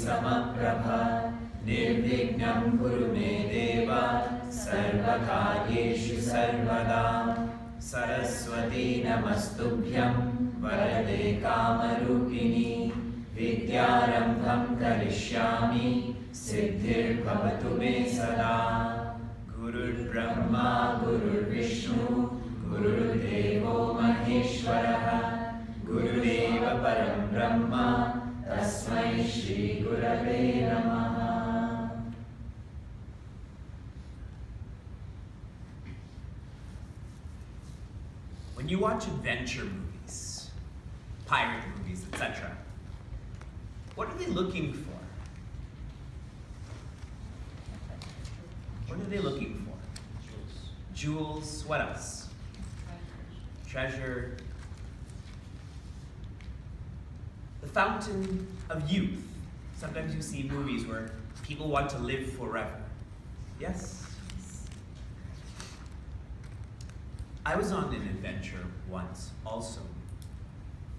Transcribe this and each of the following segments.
समप्रभा निर्विघ्नं कुरु मे देव सर्वकार्येषु सर्वदा सरस्वती नमस्तुभ्यं वरदे कामरूपिणी विद्यारम्भं करिष्यामि सिद्धिर्भवतु मे सदा गुरुर्ब्रह्मा गुरुर्विष्णु गुरुर्देवो महेश्वरः गुरुरेव परं ब्रह्म तस्मै श्री गुरवे नमः. When you watch adventure movies, pirate movies, etc., what are they looking for? What are they looking for? Jewels. What else? Treasure. The fountain of youth. Sometimes you see movies where people want to live forever. Yes? I was on an adventure once also,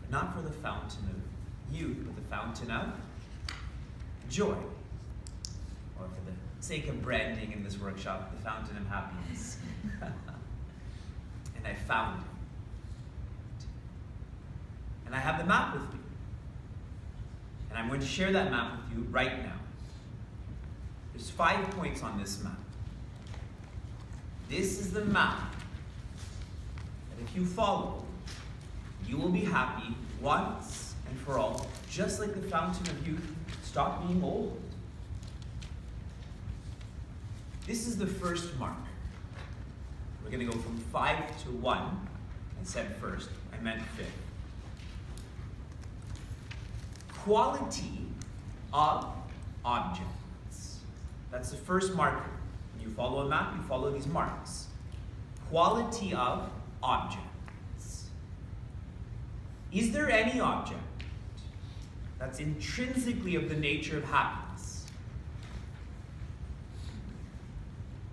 but not for the fountain of youth, but the fountain of joy. Or for the sake of branding in this workshop, the fountain of happiness. And I found it. And I have the map with me. And I'm going to share that map with you right now. There's 5 points on this map. This is the map that if you follow, you will be happy once and for all, just like the fountain of youth. Stop being old. This is the first mark. We're going to go from 5 to 1. I said first, I meant fifth. Quality of objects. That's the first marker. When you follow a map, you follow these marks. Quality of objects. Is there any object that's intrinsically of the nature of happiness?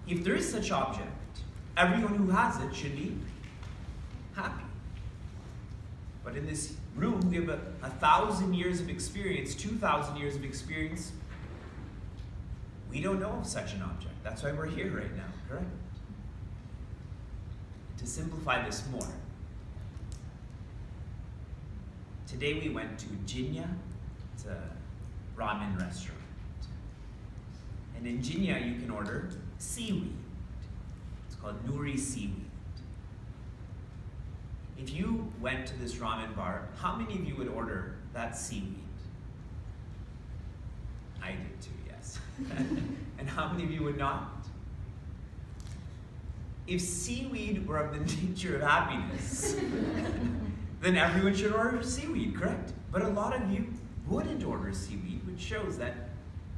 If there is such object, everyone who has it should be happy. But in this room, we have 1,000 years of experience, 2,000 years of experience. We don't know of such an object. That's why we're here right now, correct? To simplify this more, today we went to Jinya. It's a ramen restaurant. And in Jinya, you can order seaweed. It's called nuri seaweed. If you went to this ramen bar, how many of you would order that seaweed? I did too, yes. And how many of you would not? If seaweed were of the nature of happiness, then everyone should order seaweed, correct? But a lot of you wouldn't order seaweed, which shows that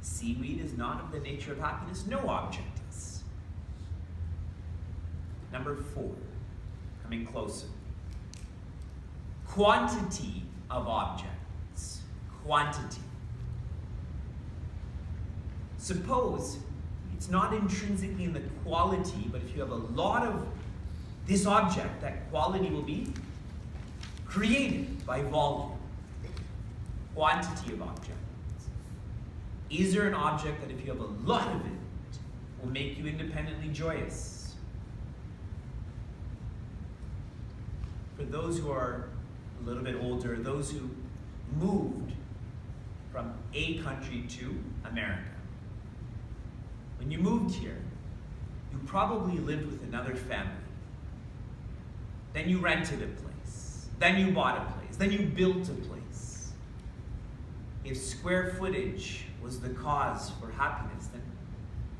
seaweed is not of the nature of happiness. No object is. Number 4, coming closer. Quantity of objects. Quantity. Suppose it's not intrinsically in the quality, but if you have a lot of this object, that quality will be created by volume. Quantity of objects. Is there an object that if you have a lot of it, will make you independently joyous? For those who are a little bit older, those who moved from a country to America. When you moved here, you probably lived with another family. Then you rented a place. Then you bought a place. Then you built a place. If square footage was the cause for happiness, then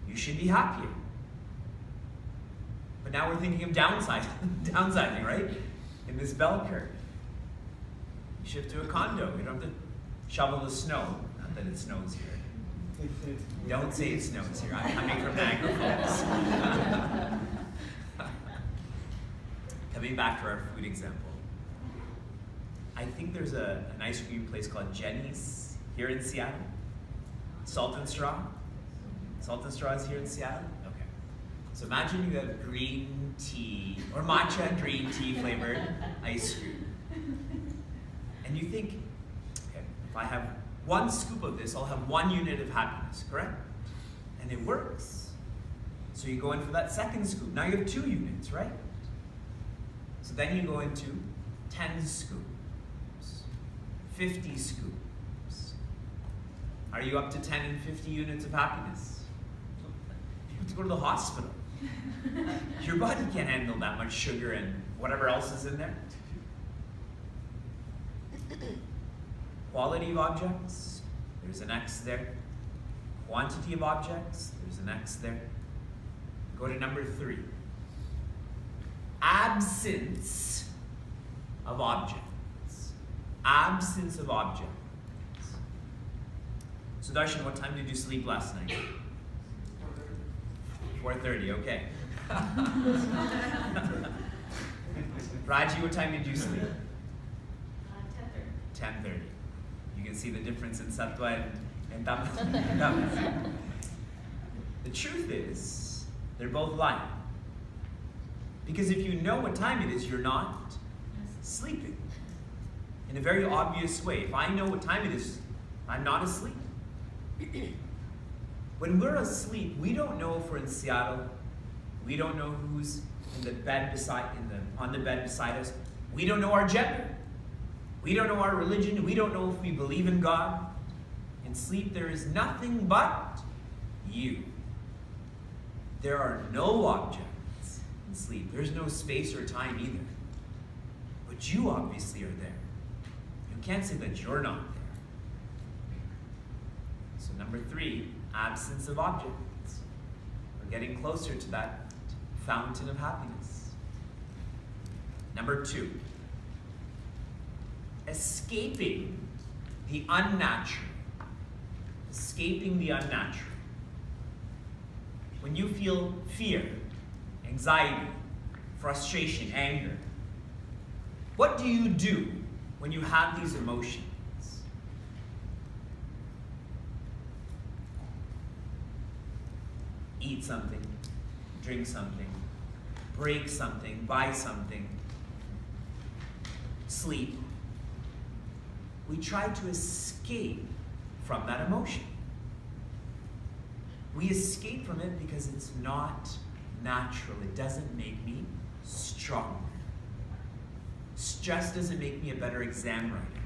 you should be happier. But now we're thinking of downsizing, right? In this bell curve. You shift to a condo. You don't have to shovel the snow. Not that it snows here. Don't say it snows here. I'm coming from Niagara Falls. Coming back to our food example. I think there's an ice cream place called Jenny's here in Seattle. Salt and Straw. Salt and Straw is here in Seattle? Okay. So imagine you have green tea, or matcha green tea flavored ice cream. And you think, okay, if I have one scoop of this, I'll have 1 unit of happiness, correct? And it works. So you go in for that second scoop. Now you have 2 units, right? So then you go into 10 scoops, 50 scoops. Are you up to 10 and 50 units of happiness? You have to go to the hospital. Your body can't handle that much sugar and whatever else is in there. Quality of objects, there's an X there. Quantity of objects, there's an X there. Go to number 3. Absence of objects. Absence of objects. So Darshan, what time did you sleep last night? 4:30, okay. Raji, what time did you sleep? 10:30. 10:30. You can see the difference in Sattva and Tamas. The truth is, they're both lying. Because if you know what time it is, you're not sleeping. In a very obvious way. If I know what time it is, I'm not asleep. When we're asleep, we don't know if we're in Seattle. We don't know who's in the bed on the bed beside us. We don't know our gender. We don't know our religion. We don't know if we believe in God. In sleep, there is nothing but you. There are no objects in sleep. There's no space or time either. But you obviously are there. You can't say that you're not there. So number 3, absence of objects. We're getting closer to that fountain of happiness. Number 2, escaping the unnatural. Escaping the unnatural. When you feel fear, anxiety, frustration, anger, what do you do when you have these emotions? Eat something, drink something, break something, buy something, sleep. We try to escape from that emotion. We escape from it because it's not natural. It doesn't make me stronger. Stress doesn't make me a better exam writer.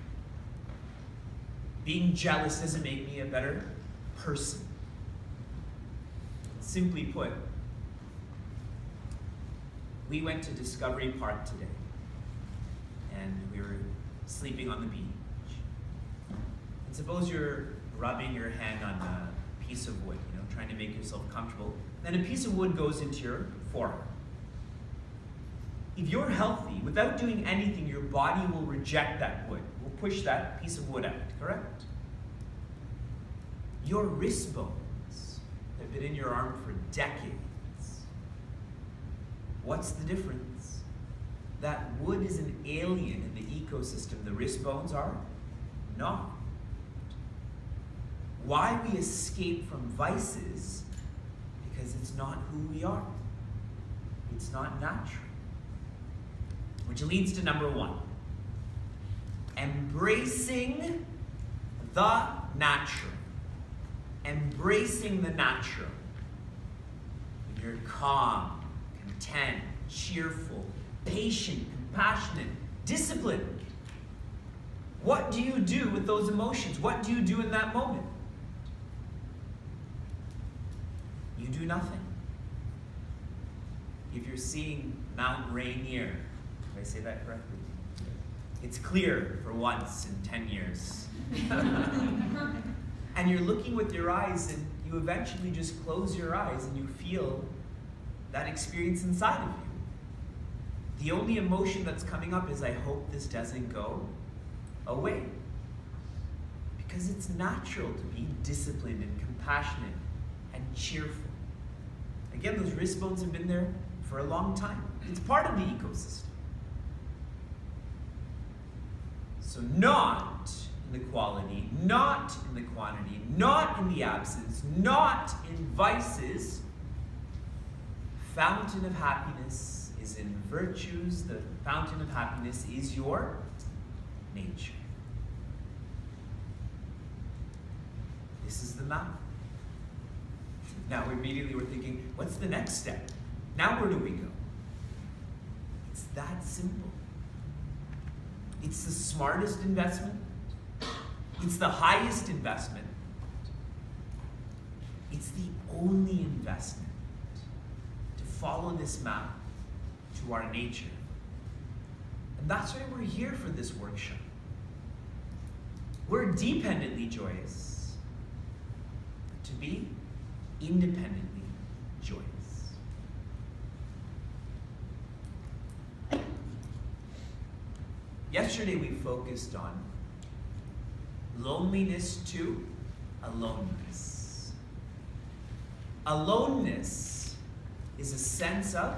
Being jealous doesn't make me a better person. Simply put, we went to Discovery Park today, and we were sleeping on the beach. And suppose you're rubbing your hand on a piece of wood, trying to make yourself comfortable, then a piece of wood goes into your forearm. If you're healthy, without doing anything, your body will reject that wood, will push that piece of wood out, correct? Your wrist bones have been in your arm for decades. What's the difference? That wood is an alien in the ecosystem. The wrist bones are not. Why we escape from vices? Because it's not who we are. It's not natural. Which leads to number 1. Embracing the natural. Embracing the natural. When you're calm, content, cheerful, patient, compassionate, disciplined. What do you do with those emotions? What do you do in that moment? You do nothing. If you're seeing Mount Rainier, did I say that correctly? It's clear for once in 10 years. And you're looking with your eyes, and you eventually just close your eyes and you feel that experience inside of you. The only emotion that's coming up is, I hope this doesn't go away. Because it's natural to be disciplined and compassionate and cheerful. Again, those wrist bones have been there for a long time. It's part of the ecosystem. So not in the quality, not in the quantity, not in the absence, not in vices. Fountain of happiness is in virtues. The fountain of happiness is your nature. than that. Now immediately we're thinking, what's the next step? Now where do we go? It's that simple. It's the smartest investment. It's the highest investment. It's the only investment to follow this map to our nature. And that's why we're here for this workshop. We're dependently joyous, but to be independently joyous. Yesterday we focused on loneliness to aloneness. Aloneness is a sense of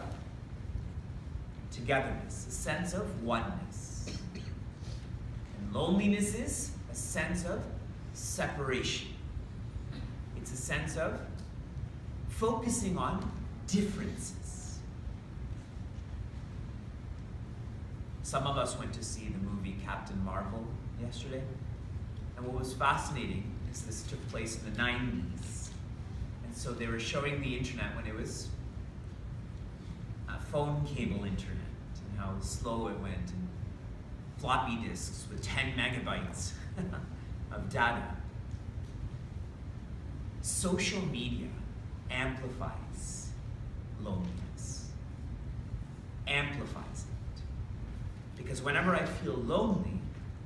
togetherness, a sense of oneness. And loneliness is a sense of separation. It's a sense of focusing on differences. Some of us went to see the movie Captain Marvel yesterday. And what was fascinating is this took place in the 90s. And so they were showing the internet when it was a phone cable internet and how slow it went, and floppy disks with 10 megabytes of data. Social media amplifies loneliness. Amplifies it. Because whenever I feel lonely,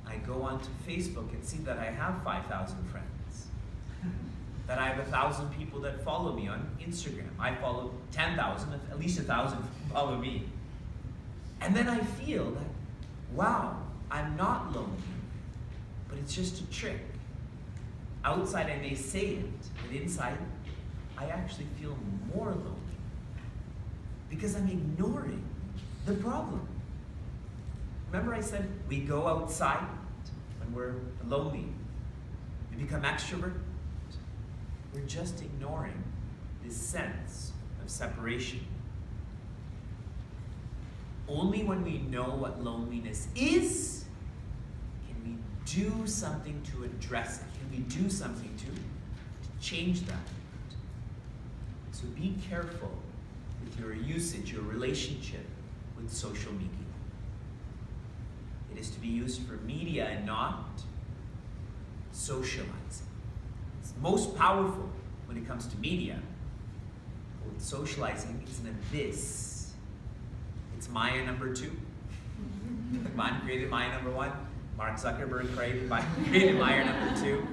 I go onto Facebook and see that I have 5,000 friends. That I have 1,000 people that follow me on Instagram. I follow 10,000, at least 1,000 follow me. And then I feel that, wow, I'm not lonely, but it's just a trick. Outside I may say it, but inside I actually feel more lonely because I'm ignoring the problem. Remember I said we go outside when we're lonely. We become extrovert. We're just ignoring this sense of separation. Only when we know what loneliness is can we do something to address it. Can we do something to change that? So be careful with your usage, your relationship with social media. It is to be used for media and not socializing. It's most powerful when it comes to media. But with socializing, it's an abyss. It's Maya number 2. Man created Maya number 1. Mark Zuckerberg created Maya number 2.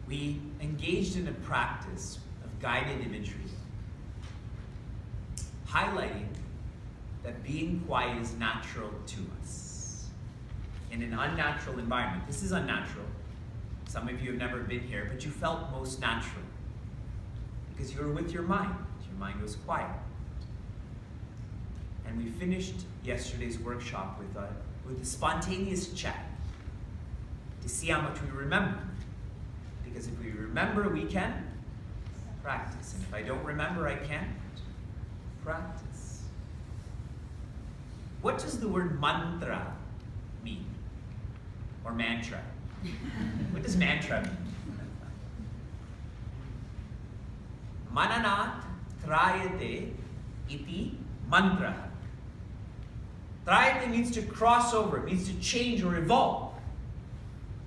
We engaged in a practice of guided imagery, highlighting that being quiet is natural to us. In an unnatural environment, this is unnatural. Some of you have never been here, but you felt most natural because you were with your mind. Your mind was quiet. And we finished yesterday's workshop with a spontaneous check to see how much we remember. Because if we remember, we can practice. And if I don't remember, I can't practice. What does the word mantra mean? Or mantra? What does mantra mean? Mananat trayate iti mantra. Trayate means to cross over, it means to change or evolve.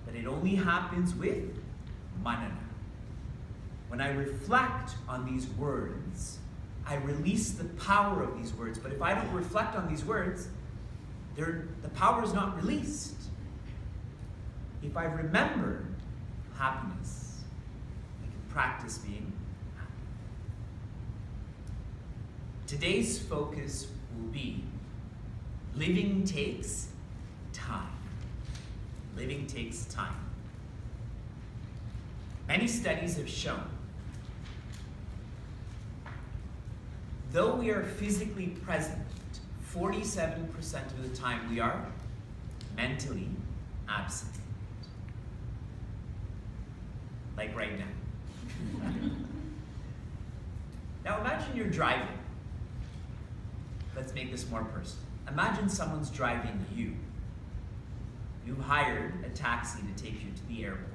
But it only happens with manana. When I reflect on these words, I release the power of these words. But if I don't reflect on these words, the power is not released. If I remember happiness, I can practice being happy. Today's focus will be living takes time. Living takes time. Many studies have shown though we are physically present, 47% of the time we are mentally absent. Like right now. Now imagine you're driving. Let's make this more personal. Imagine someone's driving you. you've hired a taxi to take you to the airport.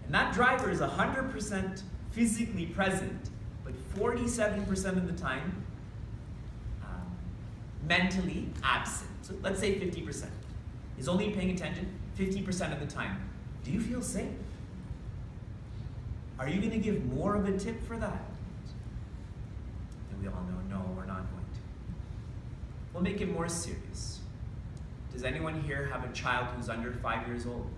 And that driver is 100% physically present, but 47% of the time mentally absent. So let's say 50%. He's only paying attention 50% of the time. Do you feel safe? Are you going to give more of a tip for that? And we all know, no, we're not going to. We'll make it more serious. Does anyone here have a child who's under 5 years old?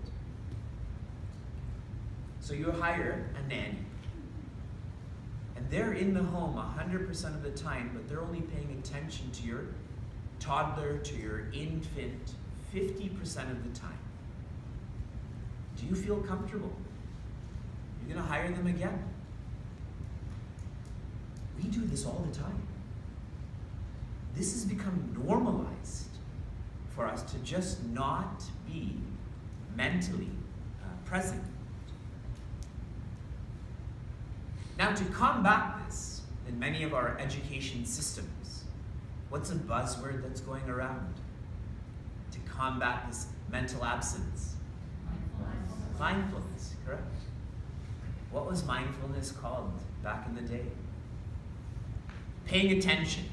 So you hire a nanny. And they're in the home 100% of the time, but they're only paying attention to your toddler, to your infant, 50% of the time. Do you feel comfortable? You're going to hire them again. We do this all the time. This has become normalized for us to just not be mentally present. Now, to combat this in many of our education systems, what's a buzzword that's going around to combat this mental absence? Mindfulness, correct? What was mindfulness called back in the day? Paying attention.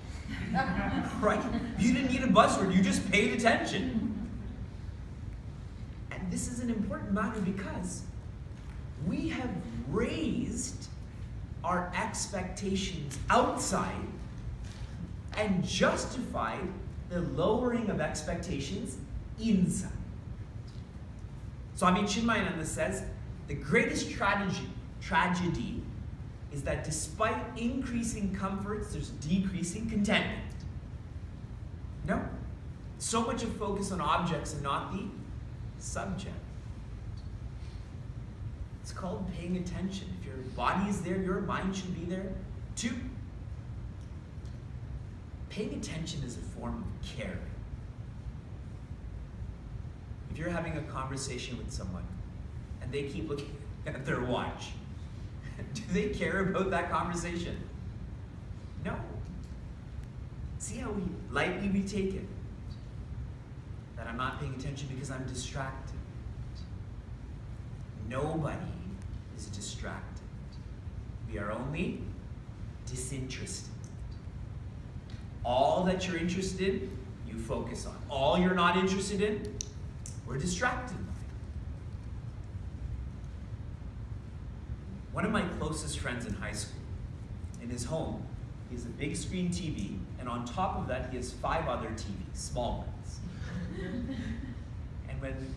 Right? You didn't need a buzzword, you just paid attention. And this is an important matter because we have raised our expectations outside and justified the lowering of expectations inside. Swami Chinmaya says, the greatest tragedy is that despite increasing comforts, there's decreasing contentment. No. So much of focus on objects and not the subject. It's called paying attention. If your body is there, your mind should be there too. Paying attention is a form of caring. If you're having a conversation with someone and they keep looking at their watch, do they care about that conversation? No. See how lightly we take it? That I'm not paying attention because I'm distracted. Nobody is distracted. We are only disinterested. All that you're interested in, you focus on. All you're not interested in, we're distracted by. One of my closest friends in high school, in his home, he has a big screen TV, and on top of that, he has 5 other TVs, small ones. And when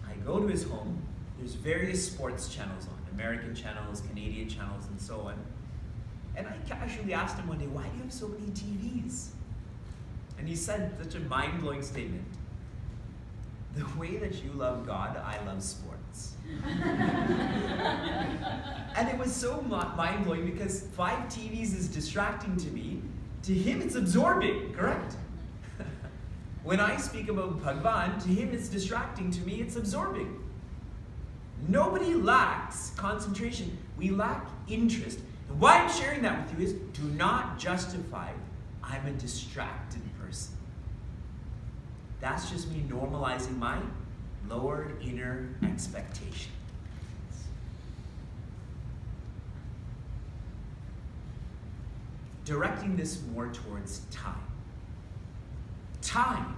I go to his home, there's various sports channels on, American channels, Canadian channels, and so on. And I casually asked him one day, why do you have so many TVs? And he said such a mind-blowing statement. The way that you love God, I love sports. And it was so mind-blowing because 5 TVs is distracting to me. To him, it's absorbing, correct? When I speak about Bhagwan, to him, it's distracting. To me, it's absorbing. Nobody lacks concentration. We lack interest. And why I'm sharing that with you is, do not justify, I'm a distracted person. That's just me normalizing my lowered inner expectation. Directing this more towards time. Time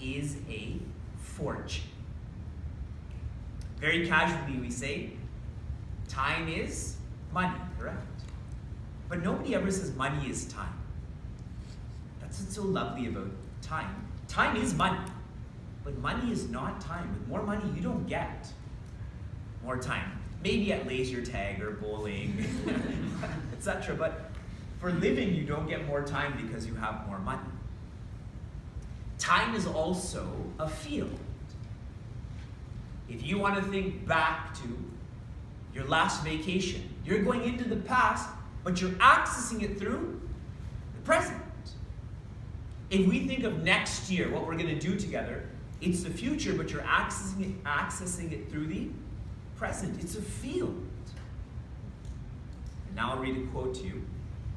is a fortune. Very casually we say, time is money, correct? But nobody ever says money is time. That's what's so lovely about time. Time is money, but money is not time. With more money, you don't get more time. Maybe at laser tag or bowling, etc. But for living, you don't get more time because you have more money. Time is also a field. If you want to think back to your last vacation, you're going into the past, but you're accessing it through the present. If we think of next year, what we're going to do together, it's the future, but you're accessing it through the present. It's a field. And now I'll read a quote to you.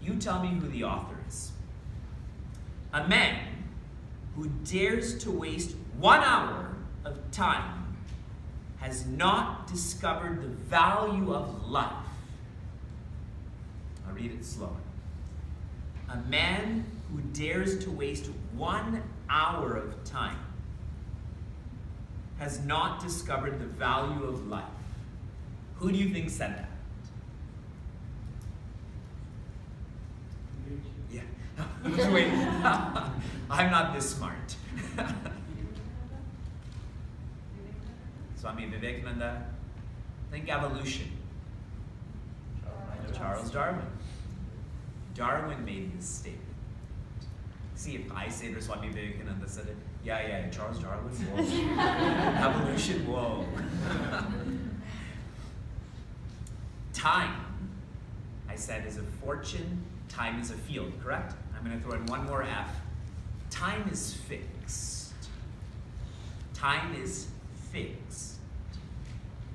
You tell me who the author is. A man who dares to waste 1 hour of time has not discovered the value of life. I'll read it slower. A man who dares to waste 1 hour of time has not discovered the value of life. Who do you think said that? Yeah. Wait. I'm not this smart. Swami Vivekananda. Think evolution. Charles Darwin. Darwin made this statement. See, if I say it or Swami Vivekananda said it, yeah, Charles Darwin, whoa. Evolution, whoa. Time, I said, is a fortune, time is a field, correct? I'm going to throw in one more F. Time is fixed. Time is fixed.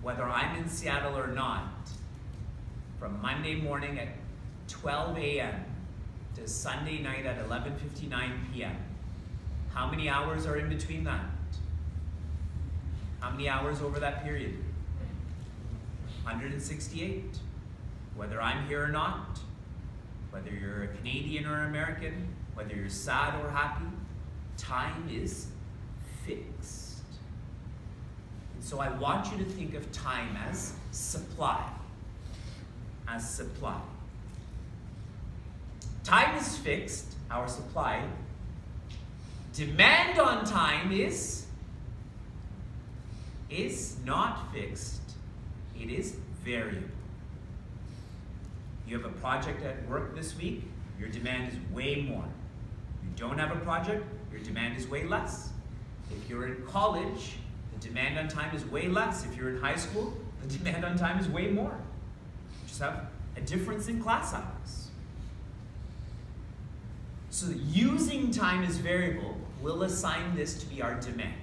Whether I'm in Seattle or not, from Monday morning at 12 a.m. to Sunday night at 11:59 p.m. How many hours are in between that? How many hours over that period? 168. Whether I'm here or not, whether you're a Canadian or American, whether you're sad or happy, time is fixed. And so I want you to think of time as supply. As supply. Time is fixed, our supply. Demand on time is not fixed, it is variable. You have a project at work this week, your demand is way more. You don't have a project, your demand is way less. If you're in college, the demand on time is way less. If you're in high school, the demand on time is way more. You just have a difference in class hours. So using time as variable, we'll assign this to be our demand.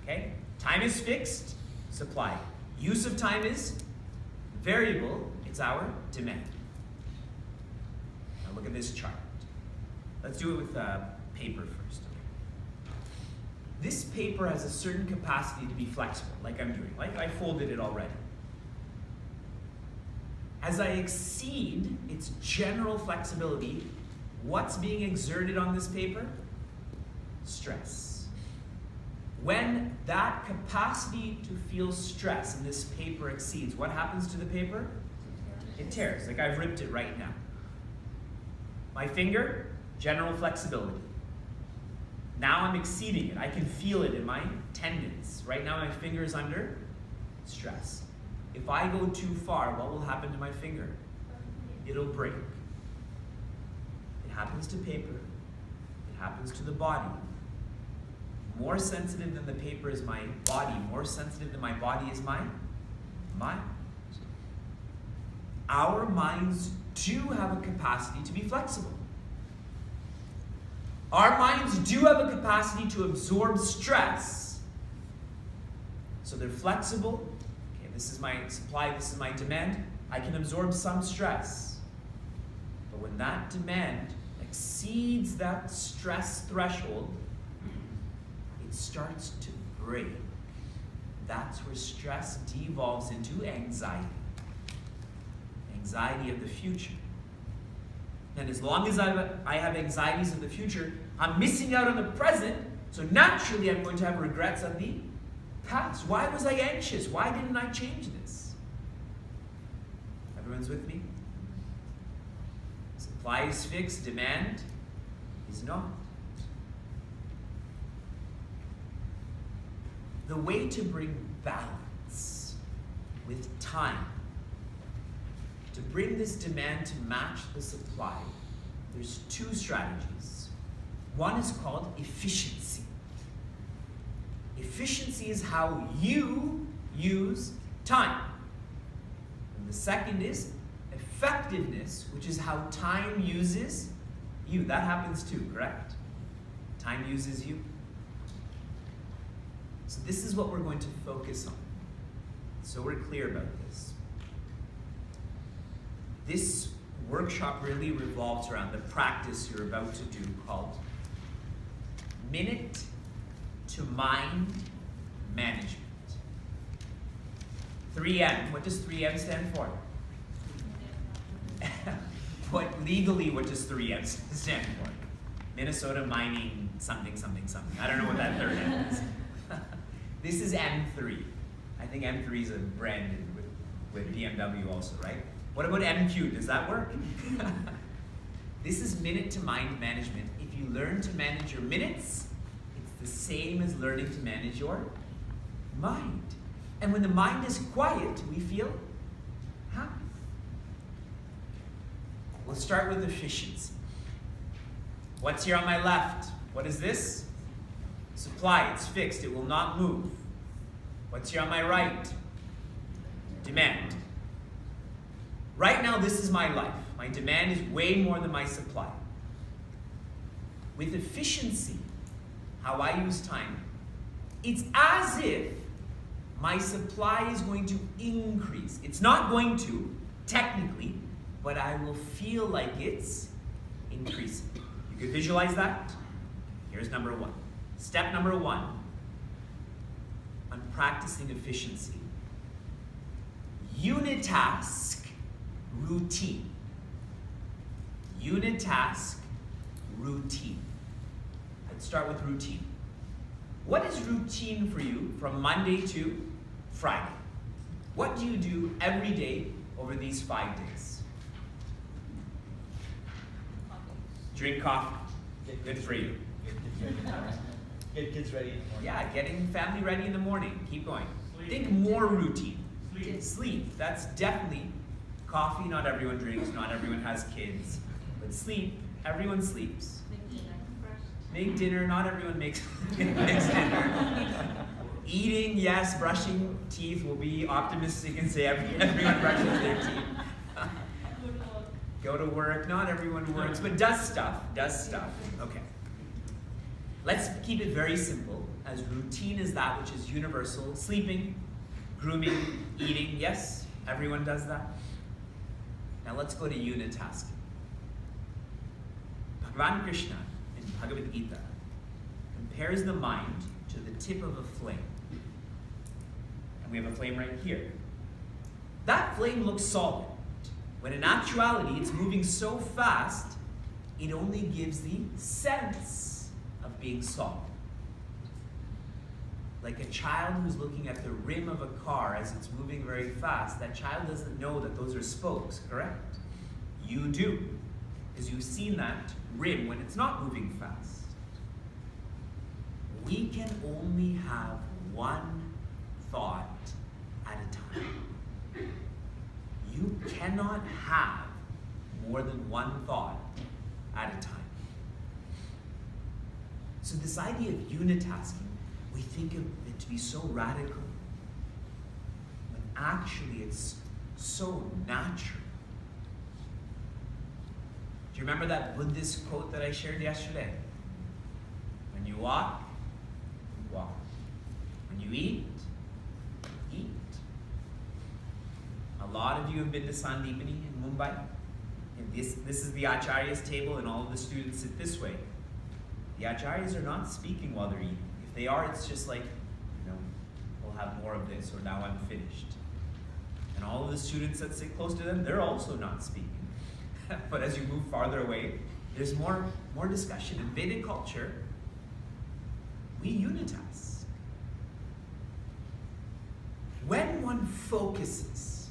Okay? Time is fixed, supply. Use of time is variable, it's our demand. Now look at this chart. Let's do it with paper first. This paper has a certain capacity to be flexible, like I'm doing, like I folded it already. As I exceed its general flexibility, what's being exerted on this paper? Stress. When that capacity to feel stress in this paper exceeds, what happens to the paper? It tears, like I've ripped it right now. My finger, general flexibility. Now I'm exceeding it. I can feel it in my tendons. Right now my finger is under stress. If I go too far, what will happen to my finger? It'll break. It happens to paper. It happens to the body. More sensitive than the paper is my body. More sensitive than my body is my mind. Our minds do have a capacity to be flexible. Our minds do have a capacity to absorb stress. So they're flexible. Okay, this is my supply, this is my demand. I can absorb some stress. But when that demand exceeds that stress threshold, it starts to break. That's where stress devolves into anxiety. Anxiety of the future. And as long as I have anxieties of the future, I'm missing out on the present, so naturally I'm going to have regrets of the past. Why was I anxious? Why didn't I change this? Everyone's with me? Supply is fixed, demand is not. The way to bring balance with time, to bring this demand to match the supply, there's two strategies. One is called efficiency. Efficiency is how you use time. And the second is effectiveness, which is how time uses you. That happens too, correct? Time uses you. So this is what we're going to focus on. So we're clear about this. This workshop really revolves around the practice you're about to do called minute to mind management. 3M. What does 3M stand for? Legally, what does 3M stand for? Minnesota Mining something, something, something. I don't know what that third M is. This is M3. I think M3 is branded with BMW also, right? What about MQ? Does that work? This is minute to mind management. If you learn to manage your minutes, it's the same as learning to manage your mind. And when the mind is quiet, we feel happy. We'll start with efficiency. What's here on my left? What is this? Supply. It's fixed. It will not move. What's here on my right? Demand. Right now, this is my life. My demand is way more than my supply. With efficiency, how I use time, it's as if my supply is going to increase. It's not going to, technically, but I will feel like it's increasing. You can visualize that? Here's number one. Step number one, on practicing efficiency. Unitask routine. Unitask routine. Let's start with routine. What is routine for you from Monday to Friday? What do you do every day over these 5 days? Drink coffee. Good for you. Get kids ready in the morning. Yeah, getting family ready in the morning. Keep going. Think more routine. Sleep. That's definitely coffee. Not everyone drinks. Not everyone has kids. But sleep. Everyone sleeps. Make dinner. Not everyone makes dinner. Eating, yes. Brushing teeth. We'll be optimistic and say everyone brushes their teeth. Go to work. Not everyone works, but does stuff. Okay. Let's keep it very simple, as routine is that which is universal. Sleeping, grooming, eating. Yes, everyone does that. Now let's go to unitasking. Bhagavan Krishna in Bhagavad Gita compares the mind to the tip of a flame. And we have a flame right here. That flame looks solid, when in actuality it's moving so fast, it only gives the sense of being solid. Like a child who's looking at the rim of a car as it's moving very fast, that child doesn't know that those are spokes, correct? You do, because you've seen that rim when it's not moving fast. We can only have one thought at a time. You cannot have more than one thought at a time. So this idea of unitasking, we think of it to be so radical, when actually it's so natural. Do you remember that Buddhist quote that I shared yesterday? When you walk, walk. When you eat, eat. A lot of you have been to Sandipani in Mumbai. And this is the Acharya's table, and all of the students sit this way. The Acharyas are not speaking while they're eating. If they are, it's just like, we'll have more of this, or now I'm finished. And all of the students that sit close to them, they're also not speaking. But as you move farther away, there's more discussion. In Vedic culture, we unitask. When one focuses,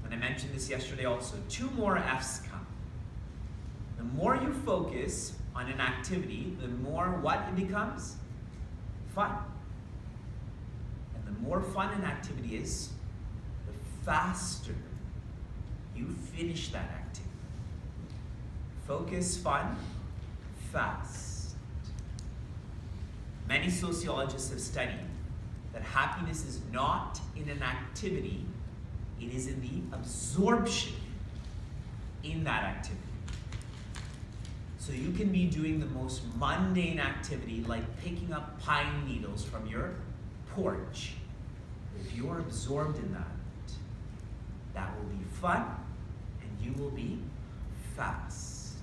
and I mentioned this yesterday also, 2 more F's come. The more you focus on an activity, the more what it becomes? Fun. And the more fun an activity is, the faster you finish that activity. Focus, fun, fast. Many sociologists have studied that happiness is not in an activity, it is in the absorption in that activity. So you can be doing the most mundane activity, like picking up pine needles from your porch. If you are absorbed in that, that will be fun and you will be fast.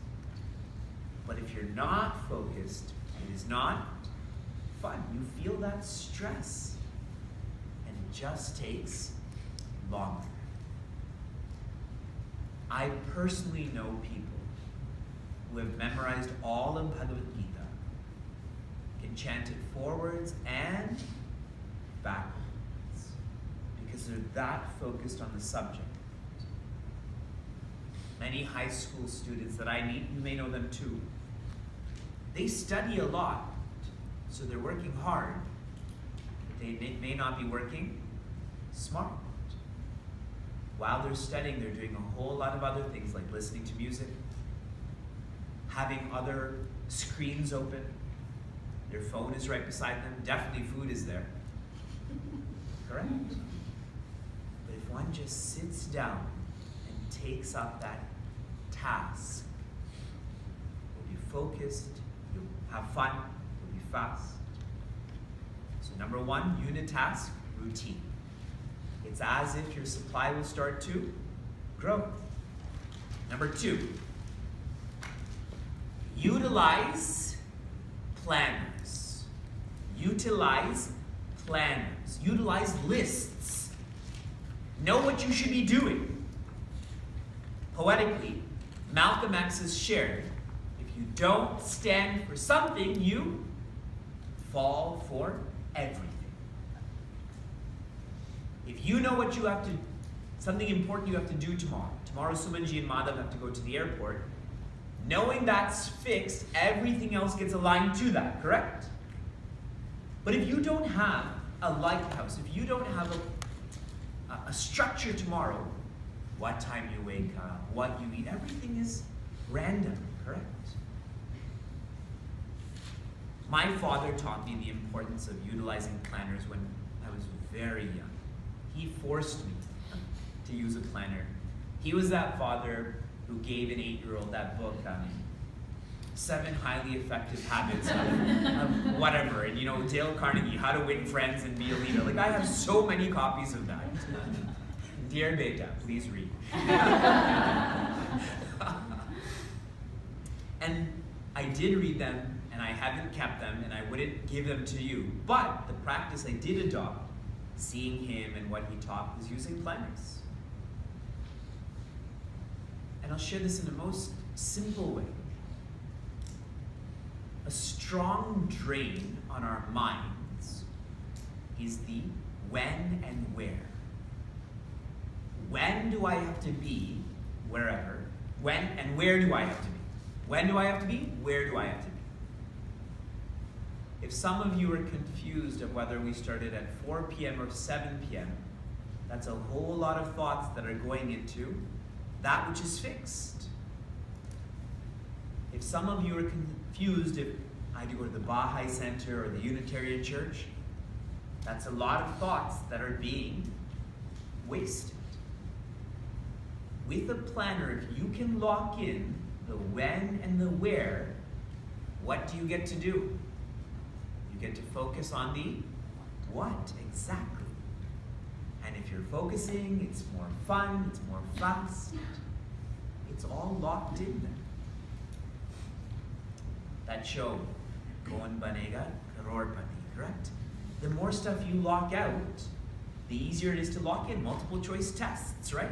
But if you're not focused, it is not fun. You feel that stress. And it just takes longer. I personally know people who have memorized all of Bhagavad Gita, can chant it forwards and backwards, because they're that focused on the subject. Many high school students that I meet, you may know them too, they study a lot, so they're working hard, but they may not be working smart. While they're studying, they're doing a whole lot of other things like listening to music, having other screens open. Their phone is right beside them. Definitely food is there. Correct? But if one just sits down and takes up that task, you'll be focused, you'll have fun, you'll be fast. So number one, unitask, routine. It's as if your supply will start to grow. Number two, utilize planners. Utilize planners. Utilize lists. Know what you should be doing. Poetically, Malcolm X has shared, if you don't stand for something, you fall for everything. If you know what you have to, something important you have to do tomorrow. Tomorrow Sumanji and Madhav have to go to the airport. Knowing that's fixed, everything else gets aligned to that, correct? But if you don't have a lighthouse, if you don't have a structure tomorrow, what time you wake up, what you eat, everything is random, correct? My father taught me the importance of utilizing planners when I was very young. He forced me to use a planner. He was that father who gave an 8-year-old that book, 7 Highly Effective Habits of whatever, and Dale Carnegie, How to Win Friends and Be a Leader. Like, I have so many copies of that. Dear Beta, please read. And I did read them, and I haven't kept them, and I wouldn't give them to you. But the practice I did adopt, seeing him and what he taught, was using planners. And I'll share this in the most simple way. A strong drain on our minds is the when and where. When do I have to be wherever? When and where do I have to be? When do I have to be? Where do I have to be? If some of you are confused of whether we started at 4 p.m. or 7 p.m., that's a whole lot of thoughts that are going into that which is fixed. If some of you are confused if I had to go to the Baha'i Center or the Unitarian Church, that's a lot of thoughts that are being wasted. With a planner, if you can lock in the when and the where, what do you get to do? You get to focus on the what exactly. And if you're focusing, it's more fun, it's more fast. It's all locked in there. That show, Kaun Banega, Karor Banega, correct? The more stuff you lock out, the easier it is to lock in. Multiple choice tests, right?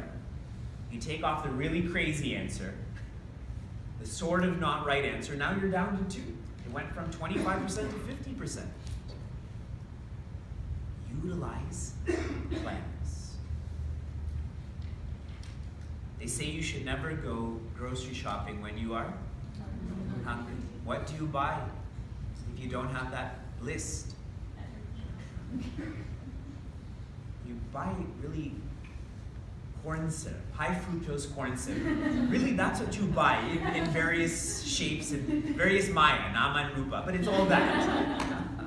You take off the really crazy answer, the sort of not right answer, now you're down to 2. It went from 25% to 50%. Utilize planners. They say you should never go grocery shopping when you are hungry. What do you buy if you don't have that list? You buy really corn syrup, high fructose corn syrup. Really, that's what you buy in various shapes and various Maya, Nama and Rupa, but it's all that.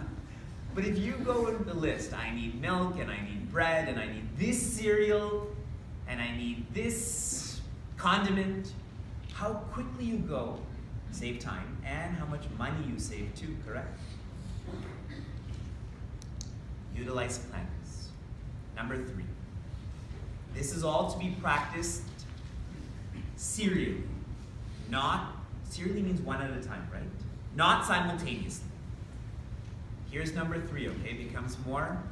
But if you go with the list, I need milk, and I need bread, and I need this cereal, and I need this condiment, how quickly you go, save time, and how much money you save too, correct? Utilize planners. Number 3. This is all to be practiced serially. Not, serially means one at a time, right? Not simultaneously. Here's number 3, okay? Becomes more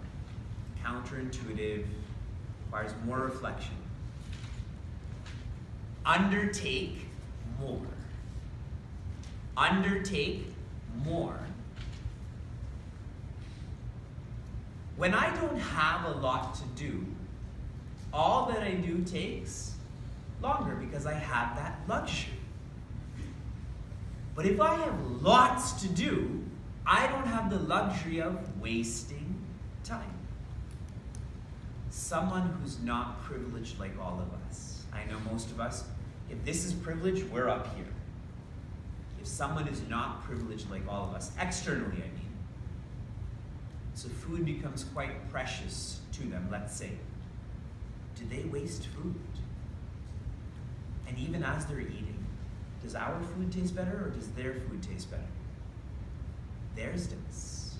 counterintuitive, requires more reflection. Undertake more. Undertake more. When I don't have a lot to do, all that I do takes longer because I have that luxury. But if I have lots to do, I don't have the luxury of wasting time. Someone who's not privileged like all of us. I know most of us, if this is privilege, we're up here. If someone is not privileged like all of us, externally I mean, so food becomes quite precious to them, let's say. Do they waste food? And even as they're eating, does our food taste better or does their food taste better? Theirs does.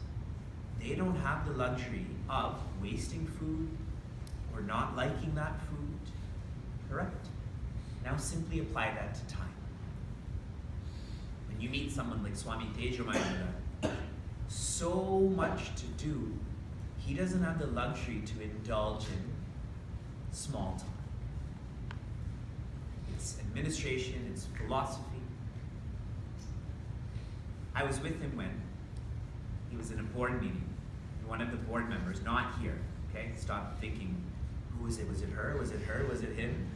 They don't have the luxury of wasting food or not liking that food. Correct? Now simply apply that to time. When you meet someone like Swami Tejomayana, so much to do, he doesn't have the luxury to indulge in small talk. It's administration, it's philosophy. I was with him when he was in a board meeting. One of the board members, not here, okay? Stop thinking, who was it? Was it her? Was it her? Was it him?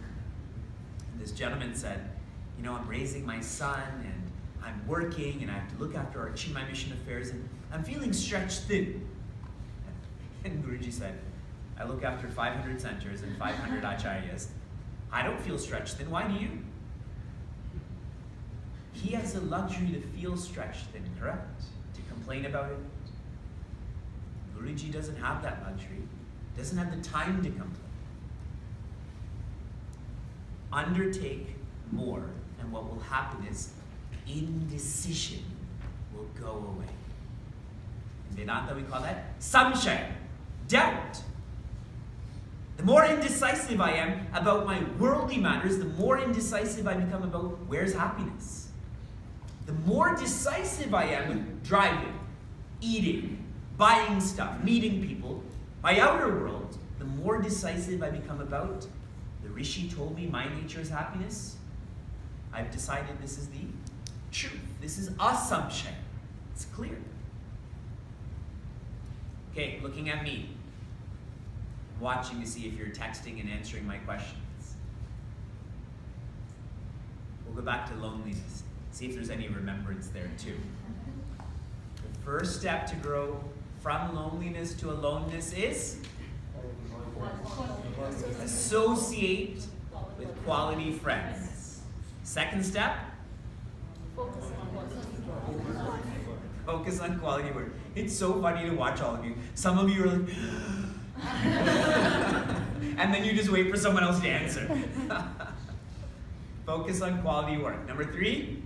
And this gentleman said, you know, I'm raising my son and I'm working and I have to look after our Chinmaya mission affairs and I'm feeling stretched thin. And Guruji said, I look after 500 centers and 500 acharyas. I don't feel stretched thin, why do you? He has the luxury to feel stretched thin, correct? To complain about it. Guruji doesn't have that luxury, doesn't have the time to complain. Undertake more, and what will happen is indecision will go away. In Vedanta we call that samshaya, doubt. The more indecisive I am about my worldly matters, the more indecisive I become about where's happiness. The more decisive I am with driving, eating, buying stuff, meeting people, my outer world, the more decisive I become about the Rishi told me my nature is happiness. I've decided this is the truth. This is asamshaya. It's clear. Okay, looking at me. Watching to see if you're texting and answering my questions. We'll go back to loneliness. See if there's any remembrance there too. The first step to grow from loneliness to aloneness is associate with quality friends. Second step, focus on quality work. It's so funny to watch all of you. Some of you are like, and then you just wait for someone else to answer. Focus on quality work. Number 3,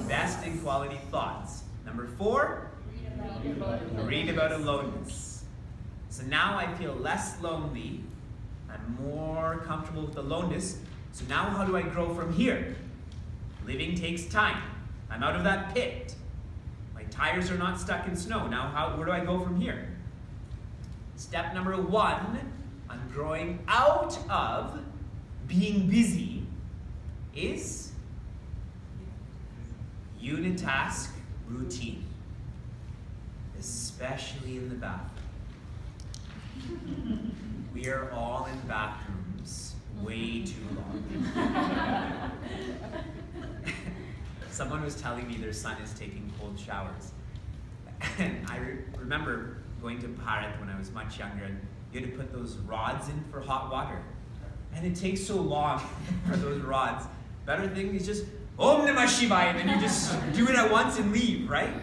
invest in quality thoughts. Number 4, read about aloneness. So now I feel less lonely. I'm more comfortable with aloneness. So now how do I grow from here? Living takes time. I'm out of that pit. My tires are not stuck in snow. Now where do I go from here? Step number 1 on growing out of being busy is unitask routine, especially in the bathroom. We are all in bathrooms way too long. Someone was telling me their son is taking cold showers. And I remember going to Bharat when I was much younger, and you had to put those rods in for hot water. And it takes so long for those rods. Better thing is just Om Namah Shivaya, and then you just do it at once and leave, right?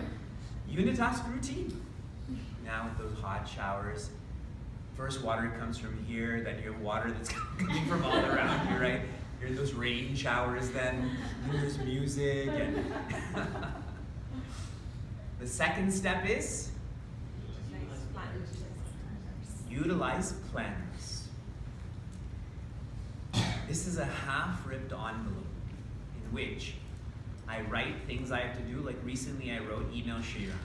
Unitask routine. Now with those hot showers, first water comes from here, then you have water that's coming from all around you, right? You're in those rain showers then, and there's music. And the second step is utilize planners. This is a half-ripped envelope in which I write things I have to do. Like recently I wrote email Shriram.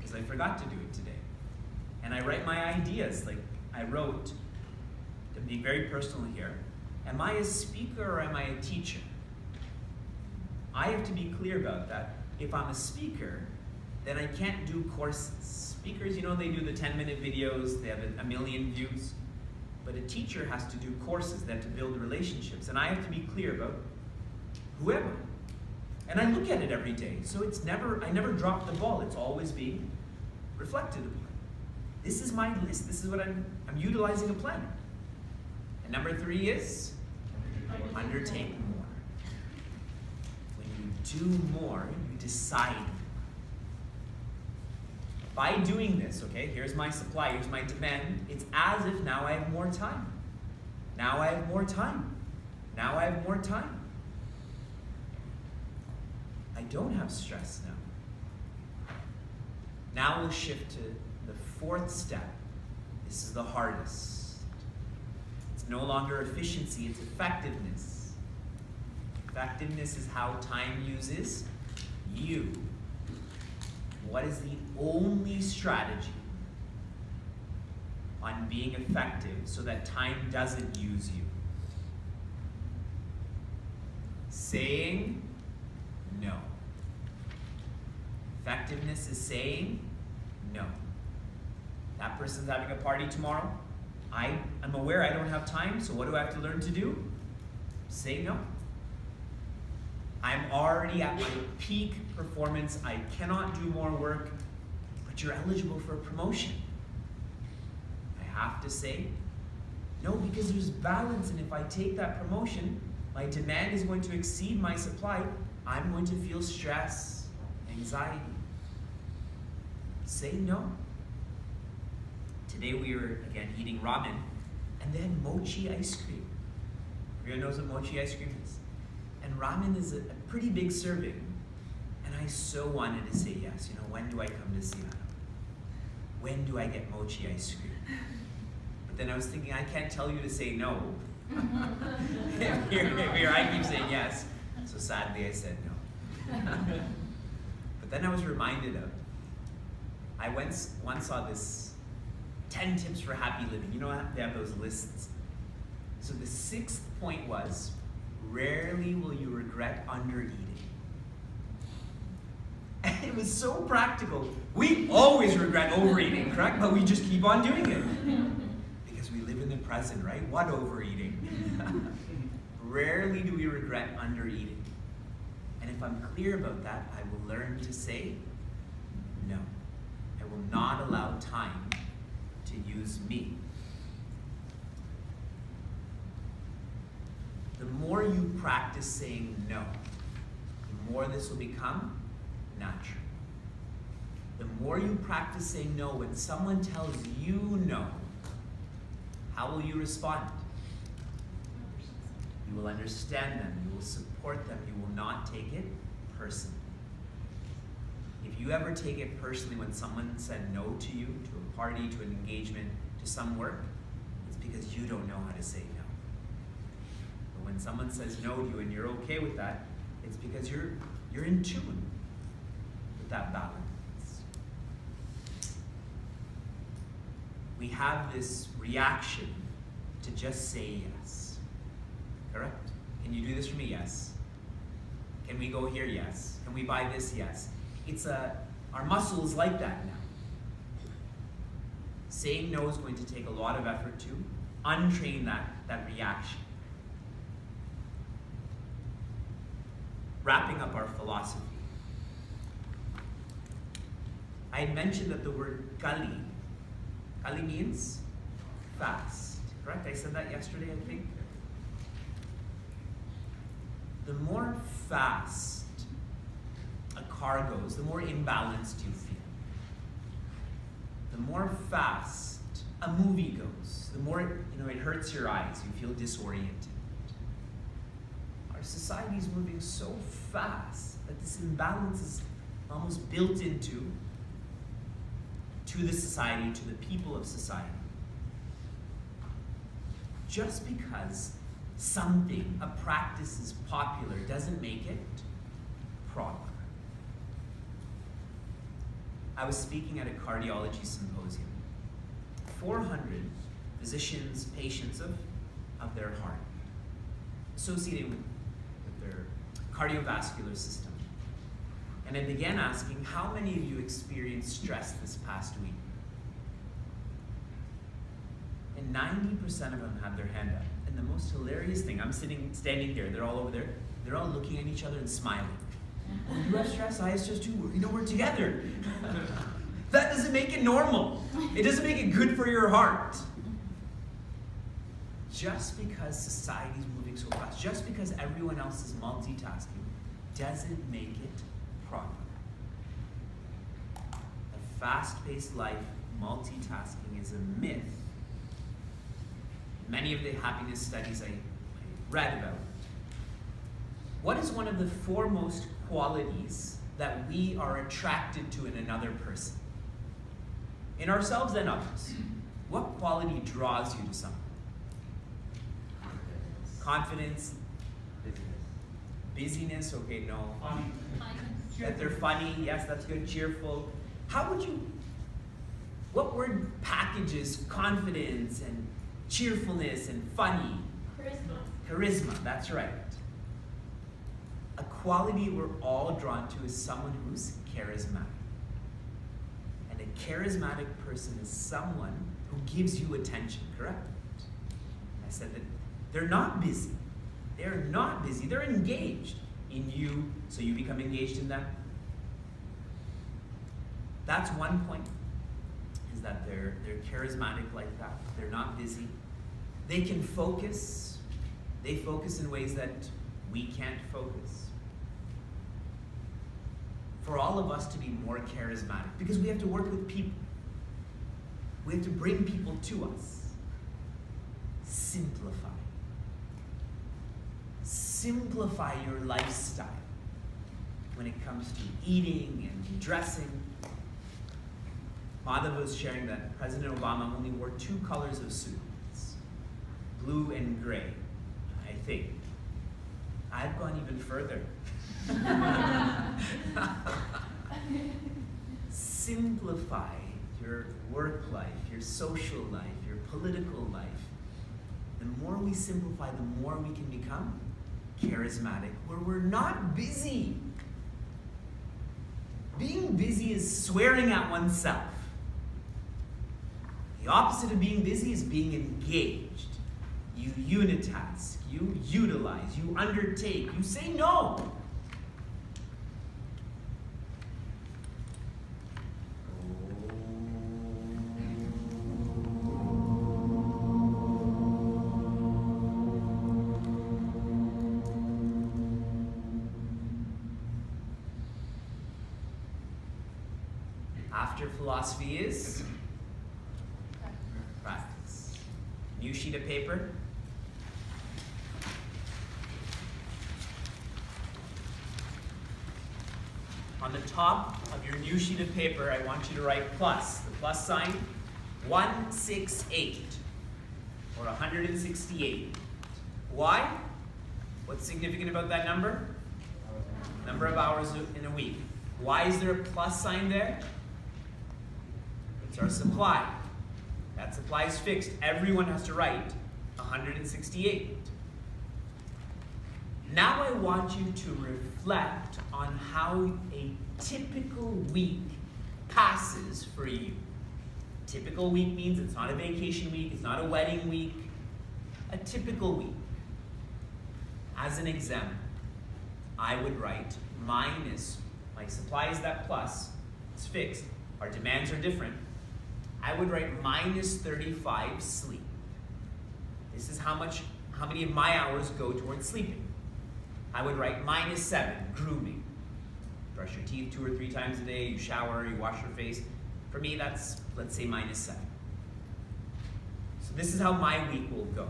because I forgot to do it today. And I write my ideas, like I wrote, to be very personal here, am I a speaker or am I a teacher? I have to be clear about that. If I'm a speaker, then I can't do courses. Speakers, you know, they do the 10-minute videos, they have a million views. But a teacher has to do courses, they have to build relationships. And I have to be clear about who am I? And I look at it every day. So I never drop the ball. It's always being reflected upon. This is my list. This is what I'm utilizing a planner. And number 3 is undertake more. When you do more, you decide. By doing this, okay, here's my supply, here's my demand, it's as if now I have more time. Now I have more time. Now I have more time. I don't have stress now. Now we'll shift to the 4th step. This is the hardest. It's no longer efficiency, it's effectiveness. Effectiveness is how time uses you. What is the only strategy on being effective so that time doesn't use you? Saying no. Effectiveness is saying no. That person's having a party tomorrow. I'm aware I don't have time, so what do I have to learn to do? Say no. I'm already at my peak performance. I cannot do more work, but you're eligible for a promotion. I have to say no, because there's balance, and if I take that promotion, my demand is going to exceed my supply. I'm going to feel stress, anxiety. Say no. Today we were, again, eating ramen, and then mochi ice cream. Everyone knows what mochi ice cream is? And ramen is a pretty big serving. And I so wanted to say yes. You know, when do I come to Seattle? When do I get mochi ice cream? But then I was thinking, I can't tell you to say no. here I keep saying yes. So sadly I said no. But then I was reminded of, I once saw this 10 tips for happy living. You know, they have those lists. So the 6th point was, rarely will you regret undereating. And it was so practical. We always regret overeating, correct? But we just keep on doing it. Because we live in the present, right? What overeating? Rarely do we regret undereating. And if I'm clear about that, I will learn to say no. I will not allow time to use me. The more you practice saying no, the more this will become natural. The more you practice saying no, when someone tells you no, how will you respond? You will understand them, you will support them, you will not take it personally. If you ever take it personally when someone said no to you, to a party, to an engagement, to some work, it's because you don't know how to say no. But when someone says no to you and you're okay with that, it's because you're in tune with that balance. We have this reaction to just say yes. Correct? Can you do this for me? Yes. Can we go here? Yes. Can we buy this? Yes. Our muscle is like that now. Saying no is going to take a lot of effort to untrain that reaction. Wrapping up our philosophy. I had mentioned that the word kali means fast, correct? I said that yesterday, I think. The more fast a car goes, the more imbalanced you feel. The more fast a movie goes, the more it hurts your eyes, you feel disoriented. Our society is moving so fast that this imbalance is almost built into the society, to the people of society. Just because something, a practice is popular, doesn't make it proper. I was speaking at a cardiology symposium. 400 physicians, patients of their heart, associated with their cardiovascular system. And I began asking, how many of you experienced stress this past week? And 90% of them had their hand up. And the most hilarious thing, I'm standing here, they're all over there, they're all looking at each other and smiling. Oh, you have stress, I have stress too, we're together. That doesn't make it normal. It doesn't make it good for your heart. Just because society is moving so fast, just because everyone else is multitasking, doesn't make it proper. A fast-paced life, multitasking is a myth. Many of the happiness studies I read about. What is one of the foremost qualities that we are attracted to in another person? In ourselves and others. What quality draws you to someone? Confidence. Busyness, okay, no. Funny. That they're funny, yes, that's good. Cheerful. How would you, what word packages confidence and cheerfulness and funny? Charisma, that's right. A quality we're all drawn to is someone who's charismatic. And a charismatic person is someone who gives you attention, correct? I said that they're not busy. They're not busy. They're engaged in you, so you become engaged in them. That's one point, is that they're charismatic like that. They're not busy. They can focus. They focus in ways that we can't focus. For all of us to be more charismatic, because we have to work with people. We have to bring people to us. Simplify. Simplify your lifestyle when it comes to eating and dressing. Madhav was sharing that President Obama only wore 2 colors of suits, blue and gray, I think. I've gone even further. Simplify your work life, your social life, your political life. The more we simplify, the more we can become charismatic, where we're not busy. Being busy is swearing at oneself. The opposite of being busy is being engaged. You unitask, you utilize, you undertake, you say no. After philosophy is practice. New sheet of paper. On the top of your new sheet of paper, I want you to write plus. The plus sign, 168 or 168. Why? What's significant about that number? Number of hours in a week. Why is there a plus sign there? It's our supply. That supply is fixed. Everyone has to write 168. Now I want you to reflect on how a typical week passes for you. Typical week means it's not a vacation week, it's not a wedding week. A typical week. As an example, I would write minus, my supply is that plus, it's fixed. Our demands are different. I would write minus 35 sleep. This is how many of my hours go towards sleeping. I would write minus 7, grooming. Brush your teeth 2 or 3 times a day, you shower, you wash your face. For me, that's, let's say, minus 7. So this is how my week will go.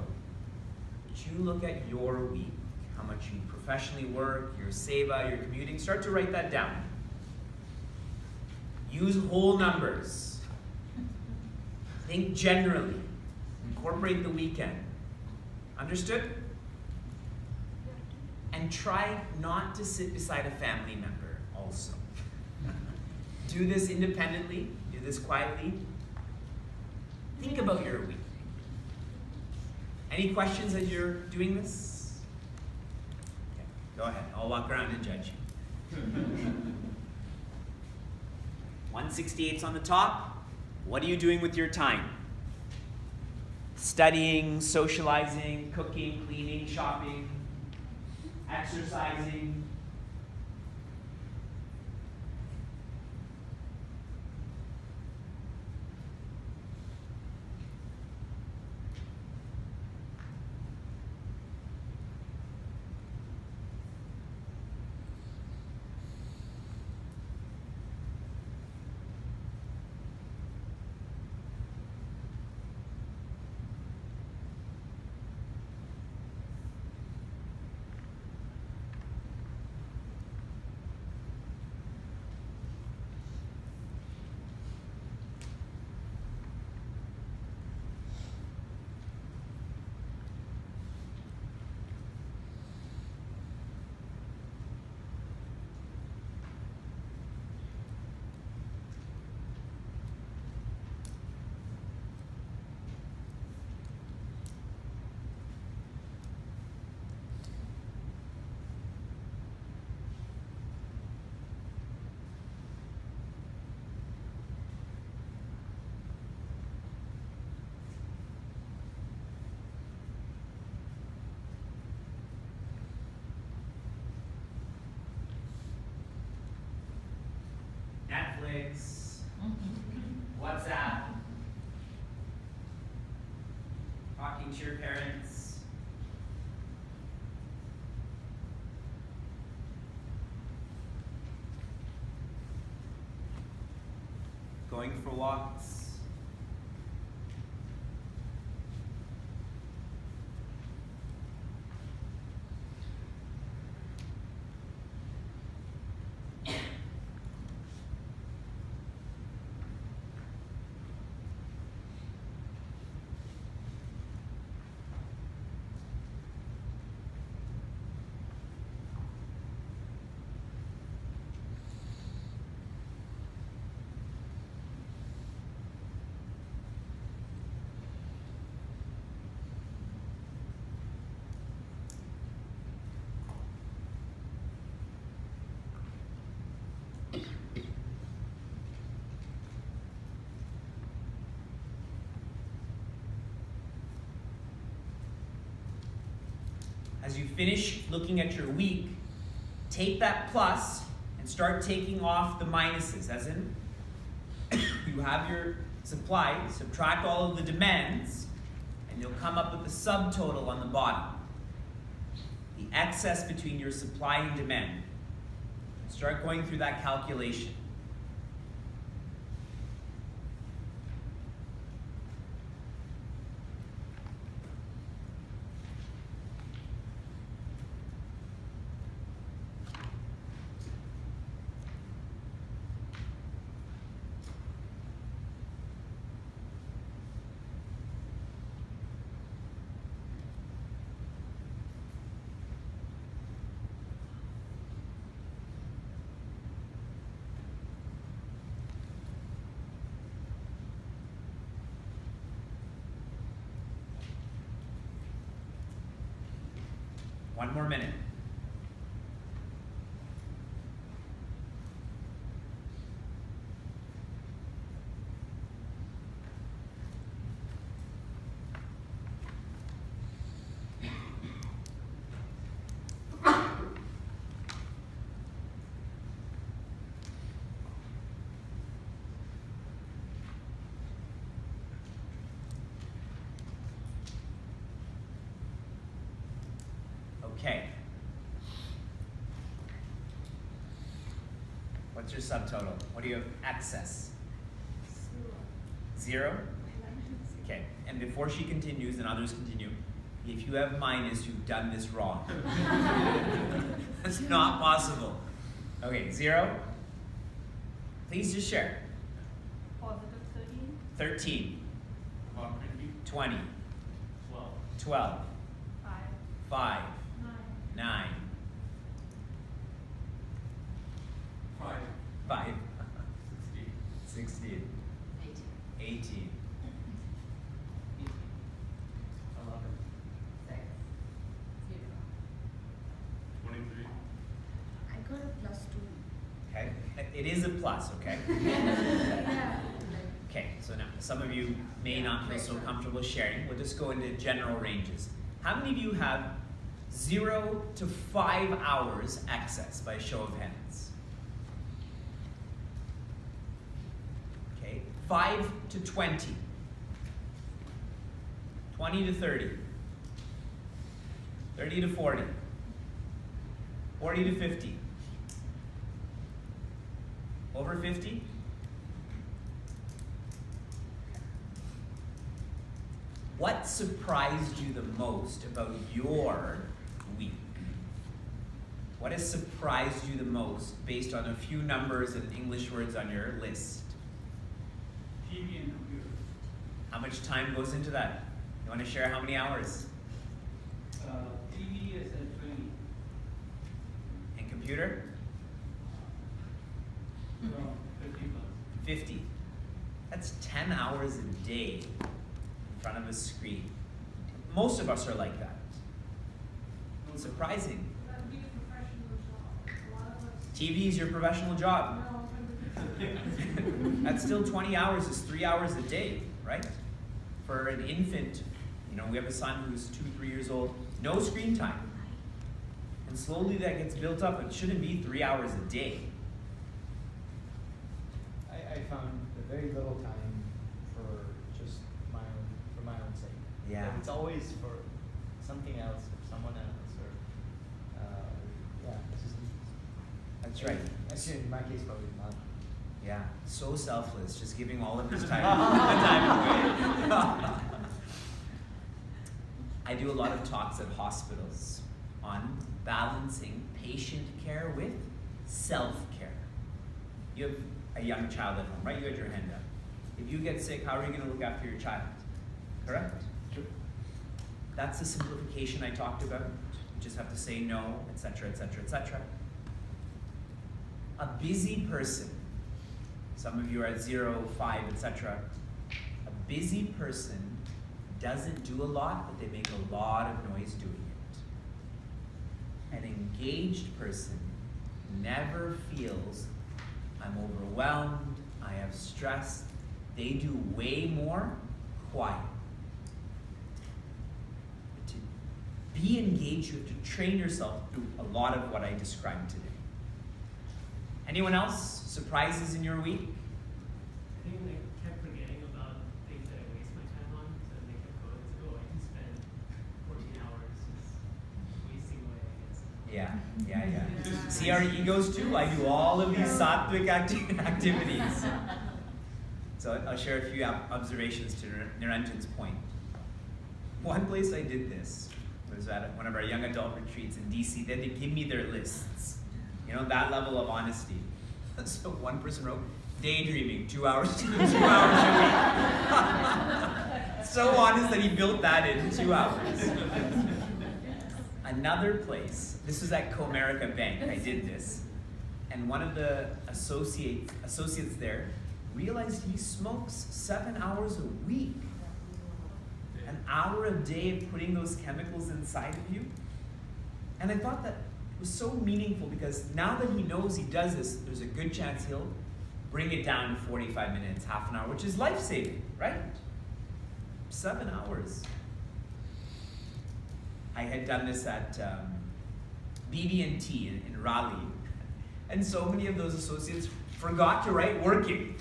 But you look at your week, how much you professionally work, your seva, your commuting, start to write that down. Use whole numbers. Think generally. Incorporate the weekend. Understood? And try not to sit beside a family member also. do this independently, do this quietly. Think about your week. Any questions as you're doing this? Okay, go ahead. I'll walk around and judge you. 168's on the top. What are you doing with your time? Studying, socializing, cooking, cleaning, shopping, exercising. Netflix, WhatsApp, talking to your parents, going for walks. As you finish looking at your week, take that plus and start taking off the minuses. As in, you have your supply, subtract all of the demands, and you'll come up with a subtotal on the bottom. The excess between your supply and demand. Start going through that calculation. One more minute. Okay. What's your subtotal? What do you have excess? 0? Okay. And before she continues and others continue, if you have minus, you've done this wrong. That's not possible. Okay, 0. Please just share. Positive 13. 13. 20. 12. 12. 5. 5. 9. 9. 5. 5. 18. 23. I got a +2. Okay, it is a plus, okay? Yeah. Okay, so now some of you may not feel so comfortable sharing. We'll just go into general ranges. How many of you have 0 to 5 hours excess by show of hands? Okay, 5 to 20. 20 to 30. 30 to 40. 40 to 50. Over 50? What surprised you the most about your week? What has surprised you the most based on a few numbers and English words on your list? TV and computer. How much time goes into that? You want to share how many hours? TV is at 20. And computer? So 50 plus. 50. That's 10 hours a day in front of a screen. Most of us are like that. Surprising. That would be a professional job. A lot of us. TV is your professional job. No, That's still 20 hours, is 3 hours a day, right? For an infant, you know, we have a son who's 2-3 years old, no screen time. And slowly that gets built up. It shouldn't be 3 hours a day. I found very little time for just my own sake. Yeah. Like, it's always for something else or someone else or yeah. It's just, That's right. Actually, in my case, probably not. Yeah, so selfless, just giving all of his time away. I do a lot of talks at hospitals on balancing patient care with self-care. You have a young child at home, right? You had your hand up. If you get sick, how are you going to look after your child? Correct? Sure. That's the simplification I talked about. You just have to say no, etc., etc., etc. A busy person, some of you are at 0, 5, etc. A busy person doesn't do a lot, but they make a lot of noise doing it. An engaged person never feels, I'm overwhelmed, I have stress. They do way more quiet. But to be engaged, you have to train yourself through a lot of what I described today. Anyone else? Surprises in your week? I think I kept forgetting about things that I waste my time on, so they kept going. It's like, oh, I can spend 14 hours just wasting away, I guess. Yeah. See our egos too? I do all of these sattvic activities. So I'll share a few observations to Niranjan's point. One place I did this was at one of our young adult retreats in DC. Then they give me their lists. You know, that level of honesty. So one person wrote, daydreaming, 2 hours, 2 hours a week. So honest that he built that in 2 hours. Another place, this was at Comerica Bank, I did this, and one of the associates there realized he smokes 7 hours a week. An hour a day of putting those chemicals inside of you. And I thought that was so meaningful because now that he knows he does this, there's a good chance he'll bring it down to 45 minutes, half an hour, which is life-saving, right? 7 hours. I had done this at BB&T in Raleigh, and so many of those associates forgot to write working.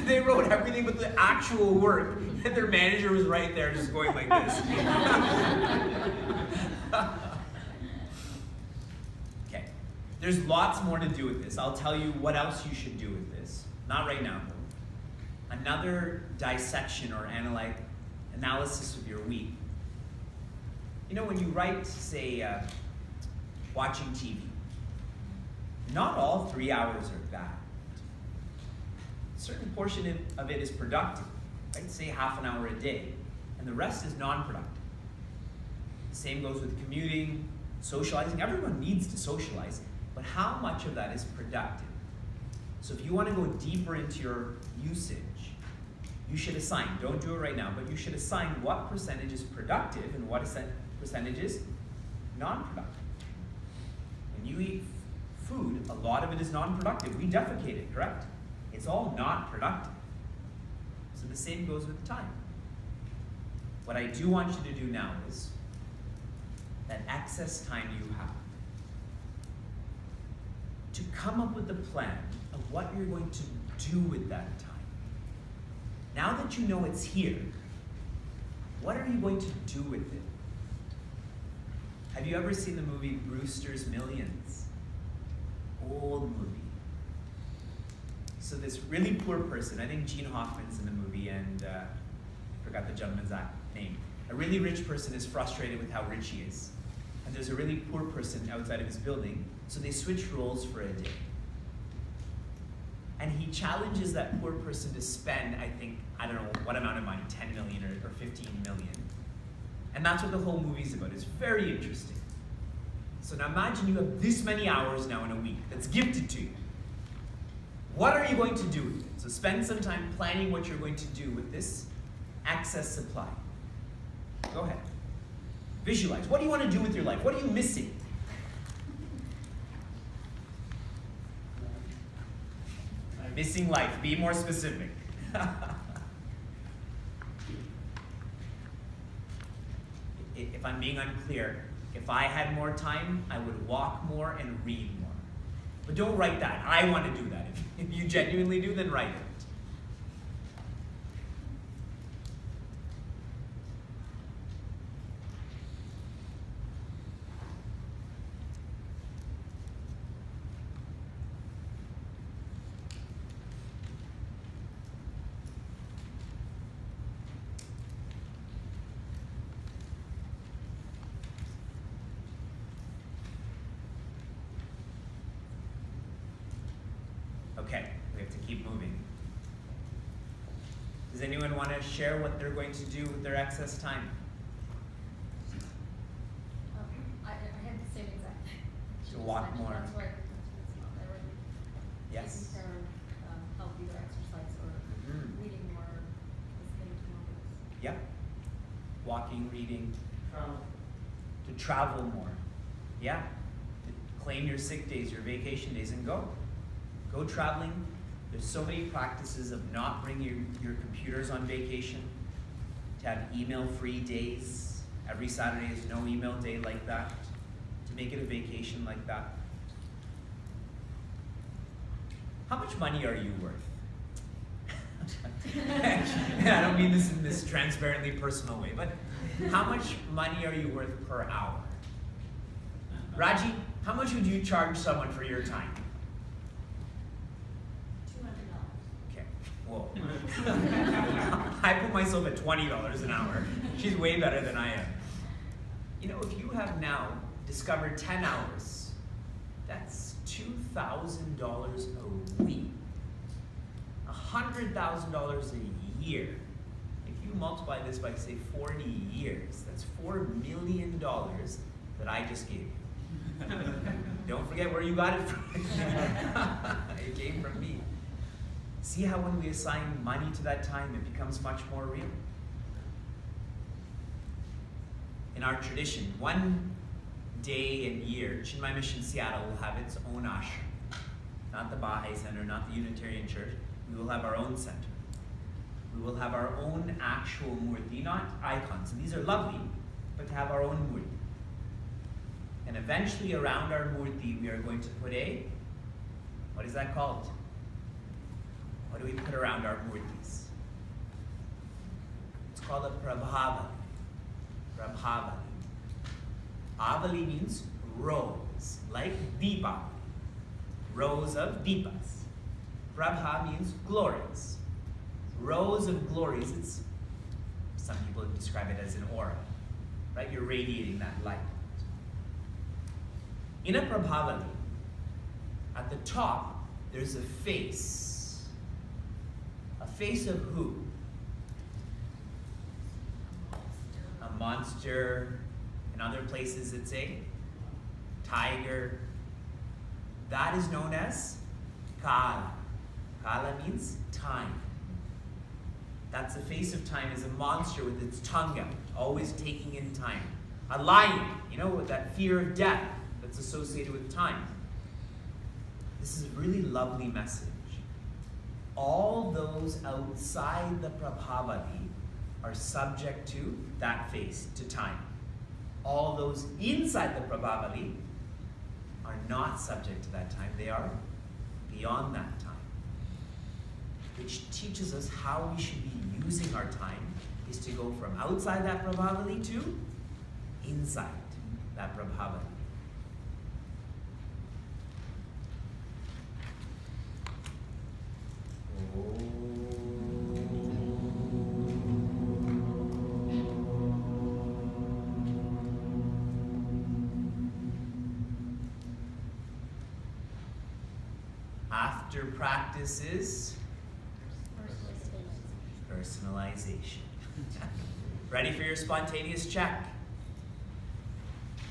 They wrote everything but the actual work, and their manager was right there just going like this. Okay, there's lots more to do with this. I'll tell you what else you should do with this. Not right now, though. Another dissection or analysis of your week. You know, when you write, say, watching TV, not all 3 hours are bad. A certain portion of it is productive, right? Say half an hour a day, and the rest is non-productive. The same goes with commuting, socializing. Everyone needs to socialize, but how much of that is productive? So if you want to go deeper into your usage, you should assign, don't do it right now, but you should assign what percentage is productive and what percentage is non-productive. When you eat food, a lot of it is non-productive. We defecate it, correct? It's all not productive. So the same goes with time. What I do want you to do now is that excess time you have to come up with a plan of what you're going to do with that time. Now that you know it's here, what are you going to do with it? Have you ever seen the movie Brewster's Millions? Old movie. So this really poor person, I think Gene Hoffman's in the movie, and I forgot the gentleman's name. A really rich person is frustrated with how rich he is. And there's a really poor person outside of his building, so they switch roles for a day. And he challenges that poor person to spend, I think, I don't know what amount of money, 10 million or 15 million. And that's what the whole movie's about. It's very interesting. So now imagine you have this many hours now in a week that's gifted to you. What are you going to do with it? So spend some time planning what you're going to do with this excess supply. Go ahead. Visualize. What do you want to do with your life? What are you missing? Missing life. Be more specific. If I'm being unclear, if I had more time, I would walk more and read more. But don't write that. I want to do that. If you genuinely do, then write it. Okay, we have to keep moving. Does anyone want to share what they're going to do with their excess time? I had the same exact thing. To walk more. That's what I read. Yes. Taking care of healthy or exercise or reading more, listening to more books. Yep. Walking, reading. Travel. To travel more. Yeah. To claim your sick days, your vacation days, and go. Go traveling. There's so many practices of not bringing your computers on vacation, to have email-free days. Every Saturday is no email day like that, to make it a vacation like that. How much money are you worth? I don't mean this in this transparently personal way, but how much money are you worth per hour? Raji, how much would you charge someone for your time? Okay, whoa. I put myself at $20 an hour. She's way better than I am. You know, if you have now discovered 10 hours, that's $2,000 a week. $100,000 a year. If you multiply this by, say, 40 years, that's $4 million that I just gave you. Don't forget where you got it from. It came from me. See how when we assign money to that time, it becomes much more real? In our tradition, one day and year, Chinmaya Mission Seattle will have its own ashram. Not the Baha'i Center, not the Unitarian Church. We will have our own center. We will have our own actual murti, not icons. And these are lovely, but to have our own murti. And eventually around our murti, we are going to put a, what is that called? What do we put around our murtis? It's called a prabhavali. Prabhavali. Avali means rose, like Deepavali. Rose of Deepas. Prabha means glories. Rose of glories, it's, some people describe it as an aura, right? You're radiating that light. In a Prabhavali, at the top, there's a face. A face of who? A monster. In other places, it's a tiger. That is known as Kala. Kala means time. That's the face of time, is a monster with its tongue out, always taking in time. A lion, you know, with that fear of death that's associated with time. This is a really lovely message. All those outside the Prabhavati are subject to that face, to time. All those inside the Prabhavati are not subject to that time. They are beyond that time. Which teaches us how we should be using our time is to go from outside that Prabhavati to inside that Prabhavati. After practices, personalization. Ready for your spontaneous check?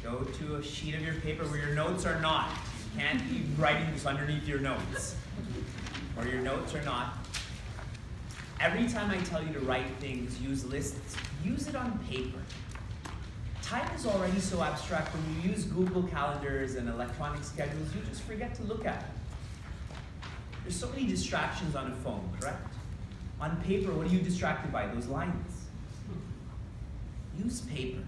Go to a sheet of your paper where your notes are not. You can't be writing this underneath your notes. Or your notes are not. Every time I tell you to write things, use lists, use it on paper. Time is already so abstract. When you use Google Calendars and electronic schedules, you just forget to look at it. There's so many distractions on a phone, correct? On paper, what are you distracted by? Those lines. Use paper.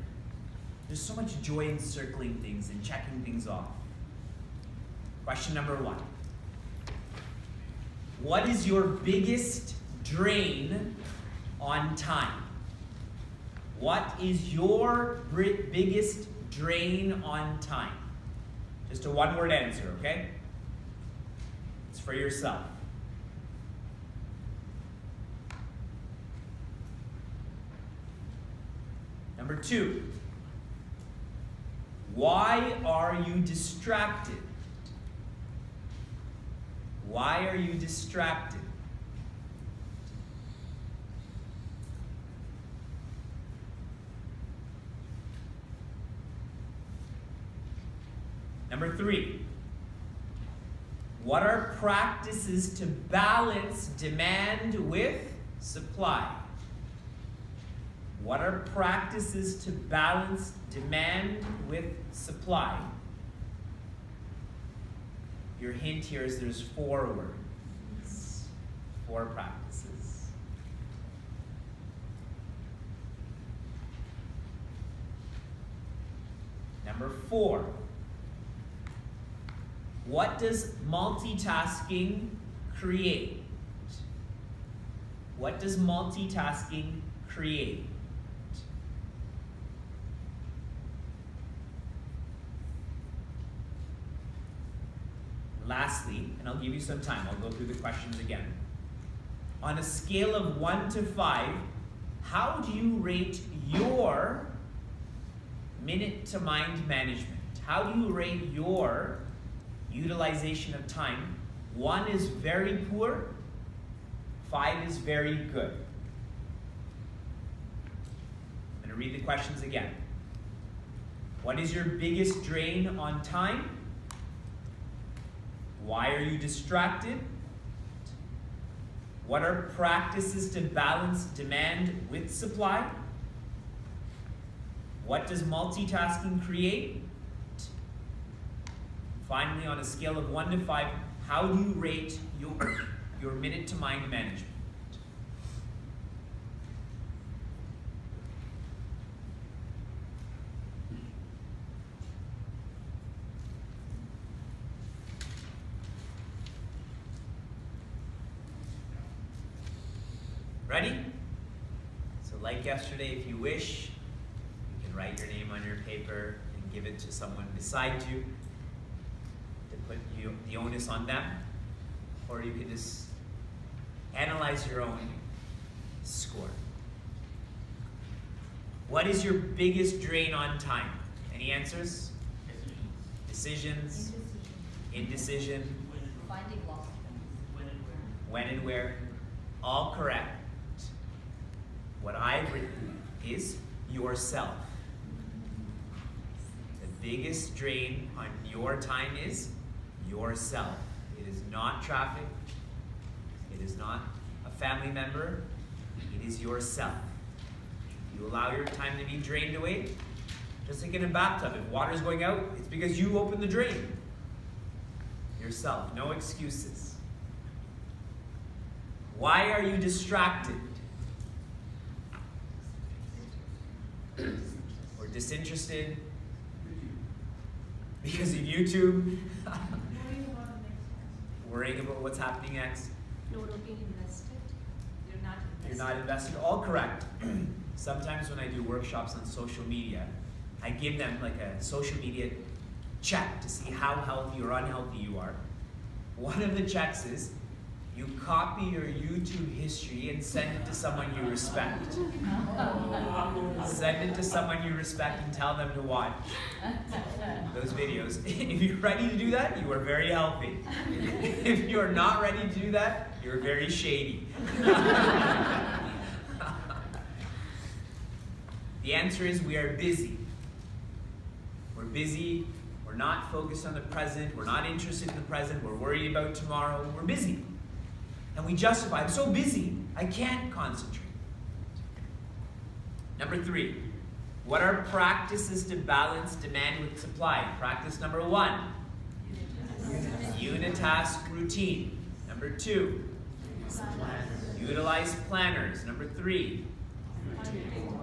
There's so much joy in circling things and checking things off. Question number 1. What is your biggest drain on time? What is your biggest drain on time? Just a one-word answer, okay? It's for yourself. Number 2. Why are you distracted? Why are you distracted? Number 3. What are practices to balance demand with supply? What are practices to balance demand with supply? Your hint here is there's 4 words, 4 practices. Number 4. What does multitasking create? What does multitasking create? Lastly, and I'll give you some time, I'll go through the questions again. On a scale of 1 to 5, how do you rate your minute to mind management? How do you rate your utilization of time? 1 is very poor, 5 is very good. I'm going to read the questions again. What is your biggest drain on time? Why are you distracted? What are practices to balance demand with supply? What does multitasking create? Finally, on a scale of 1 to 5, how do you rate your minute to mind management? Ready? So like yesterday, if you wish, you can write your name on your paper and give it to someone beside you to put the onus on them. Or you can just analyze your own score. What is your biggest drain on time? Any answers? Decisions. Indecision. Finding lost things. When and where. When and where. All correct. What I've written is yourself. The biggest drain on your time is yourself. It is not traffic. It is not a family member. It is yourself. You allow your time to be drained away, just like in a bathtub. If water is going out, it's because you opened the drain. Yourself, no excuses. Why are you distracted? Or disinterested? Because of YouTube? Worrying about the next task. Worrying about what's happening next? No, not being invested. You're not invested. You're not invested. All correct. Sometimes when I do workshops on social media, I give them like a social media check to see how healthy or unhealthy you are. One of the checks is you copy your YouTube history and send it to someone you respect. Send it to someone you respect and tell them to watch those videos. If you're ready to do that, you are very healthy. If you're not ready to do that, you're very shady. The answer is we are busy. We're busy. We're not focused on the present. We're not interested in the present. We're worried about tomorrow. We're busy. And we justify, I'm so busy, I can't concentrate. Number 3, what are practices to balance demand with supply? Practice number 1, unitask routine. Number 2, utilize planners. Number 3,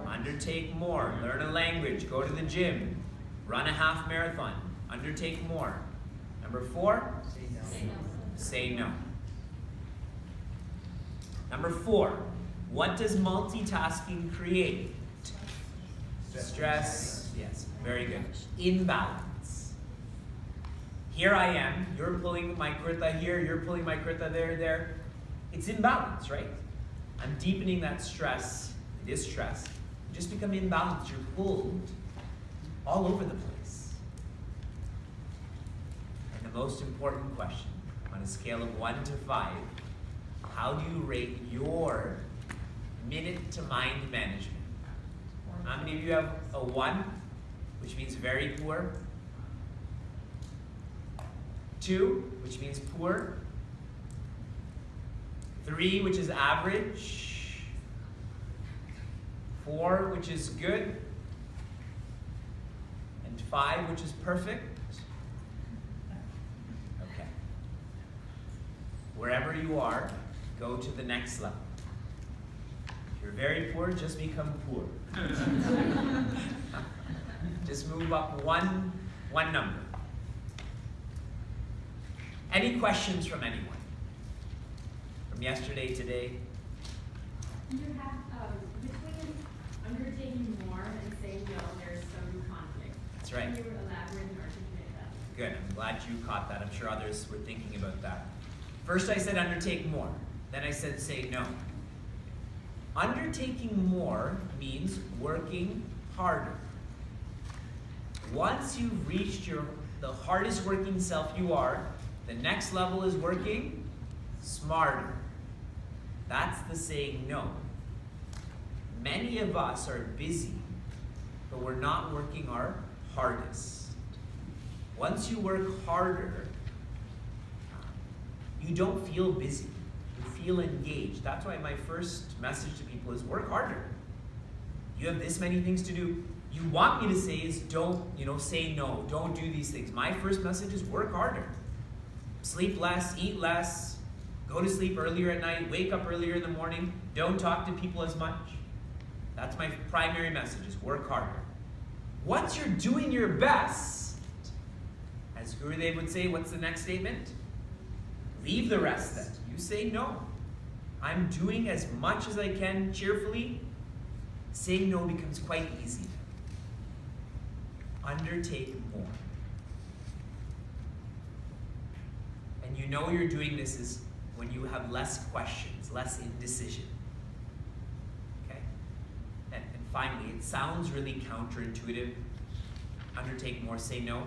undertake more. Learn a language. Go to the gym. Run a half marathon. Undertake more. Number 4, say no. Number 4, what does multitasking create? Stress. Yes, very good. Imbalance. Here I am, you're pulling my kurta here, you're pulling my kurta there. It's imbalance, right? I'm deepening that stress. It is stress. You just become imbalanced. You're pulled all over the place. And the most important question, on a scale of 1 to 5, how do you rate your minute to mind management? How many of you have a 1, which means very poor? 2, which means poor? 3, which is average? 4, which is good? And 5, which is perfect? Okay. Wherever you are, go to the next level. If you're very poor, just become poor. Just move up one number. Any questions from anyone? From yesterday, today? You have, between undertaking more and saying no, there's some conflict. That's right. Can you elaborate and articulate that? Good, I'm glad you caught that. I'm sure others were thinking about that. First I said undertake more. Then I said say no. Undertaking more means working harder. Once you've reached the hardest working self you are, the next level is working smarter. That's the saying no. Many of us are busy, but we're not working our hardest. Once you work harder, you don't feel busy. You feel engaged. That's why my first message to people is work harder. You have this many things to do. You want me to say is don't, say no. Don't do these things. My first message is work harder. Sleep less, eat less, go to sleep earlier at night, wake up earlier in the morning, don't talk to people as much. That's my primary message, is work harder. Once you're doing your best, as Gurudev would say, what's the next statement? Leave the rest then. You say no. I'm doing as much as I can cheerfully. Saying no becomes quite easy. Undertake more. And you know you're doing this is when you have less questions, less indecision. Okay? And finally, it sounds really counterintuitive. Undertake more, say no.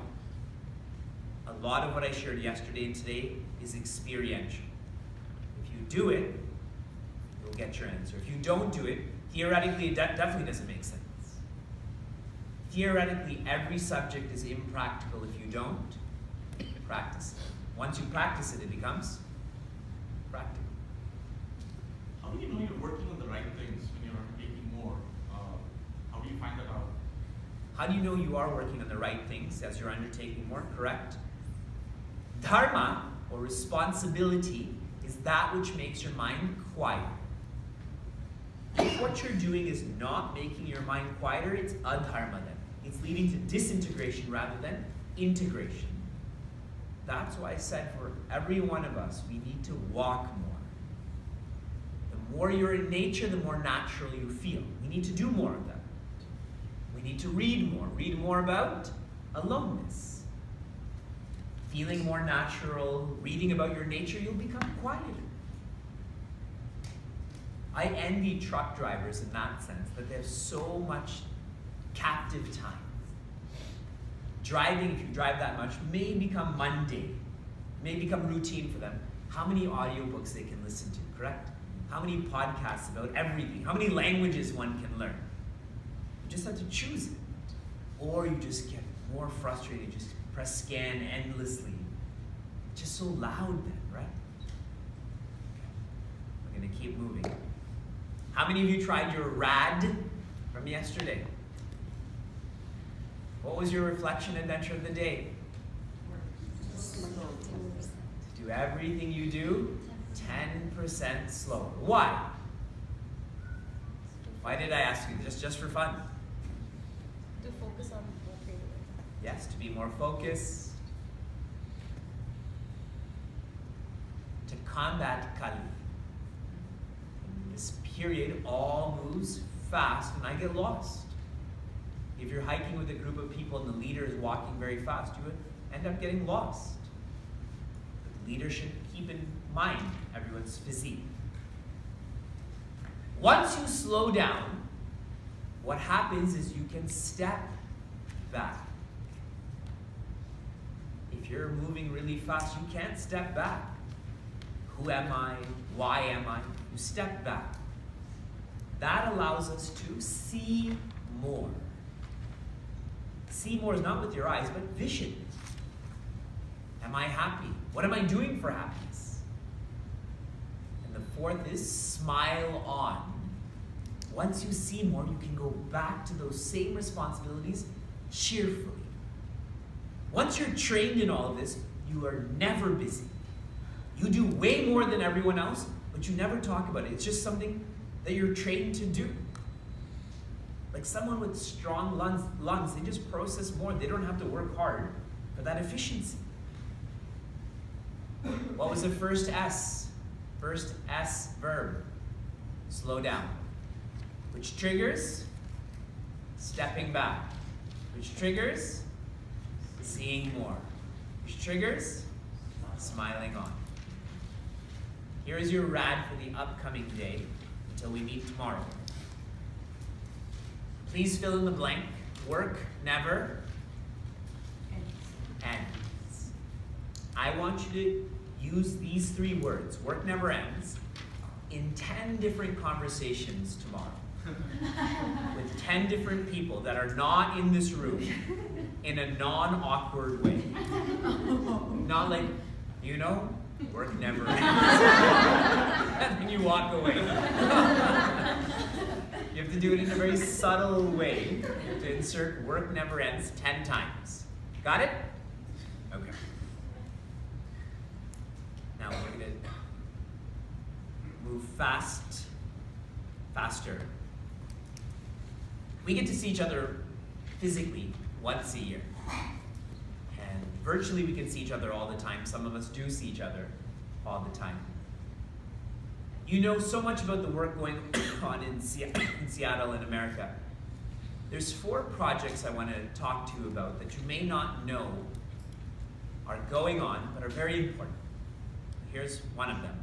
A lot of what I shared yesterday and today is experiential. If you do it, you'll get your answer. If you don't do it, theoretically, it definitely doesn't make sense. Theoretically, every subject is impractical if you don't practice it. Once you practice it, it becomes practical. How do you know you're working on the right things? How do you know you are working on the right things as you're undertaking more? Correct? Dharma, or responsibility, is that which makes your mind quiet. If what you're doing is not making your mind quieter, it's adharma then. It's leading to disintegration rather than integration. That's why I said for every one of us, we need to walk more. The more you're in nature, the more natural you feel. We need to do more of that. We need to read more about aloneness. Feeling more natural, reading about your nature, you'll become quieter. I envy truck drivers in that sense, that they have so much captive time. Driving, if you drive that much, may become mundane, may become routine for them. How many audiobooks they can listen to, correct? How many podcasts about everything? How many languages one can learn? You just have to choose it. Or you just get more frustrated, you just press scan endlessly. It's just so loud then, right? Okay. We're gonna keep moving. How many of you tried your RAD from yesterday? What was your reflection adventure of the day? To do everything you do 10% slower. Why? Why did I ask you? Just for fun? To focus on what you're doing. Yes, to be more focused. To combat Kali. In this period, all moves fast and I get lost. If you're hiking with a group of people and the leader is walking very fast, you would end up getting lost. But the leader should keep in mind everyone's physique. Once you slow down, what happens is you can step back. If you're moving really fast, you can't step back. Who am I? Why am I? You step back. That allows us to see more. See more is not with your eyes, but vision. Am I happy? What am I doing for happiness? And the fourth is smile on. Once you see more, you can go back to those same responsibilities cheerfully. Once you're trained in all of this, you are never busy. You do way more than everyone else, but you never talk about it. It's just something that you're trained to do. Like someone with strong lungs, they just process more. They don't have to work hard for that efficiency. What was the first S? First S verb. Slow down. Which triggers? Stepping back. Which triggers? Seeing more. Which triggers? Smiling on. Here is your RAD for the upcoming day until we meet tomorrow. Please fill in the blank. Work never ends. I want you to use these three words, work never ends, in 10 different conversations tomorrow. With 10 different people that are not in this room in a non-awkward way. Not like, you know, work never ends. And then you walk away. You have to do it in a very subtle way to insert work never ends 10 times. Got it? Okay. Now we're going to move faster. We get to see each other physically once a year. And virtually we can see each other all the time. Some of us do see each other all the time. You know so much about the work going on in Seattle in America. There's 4 projects I want to talk to you about that you may not know are going on, but are very important. Here's one of them.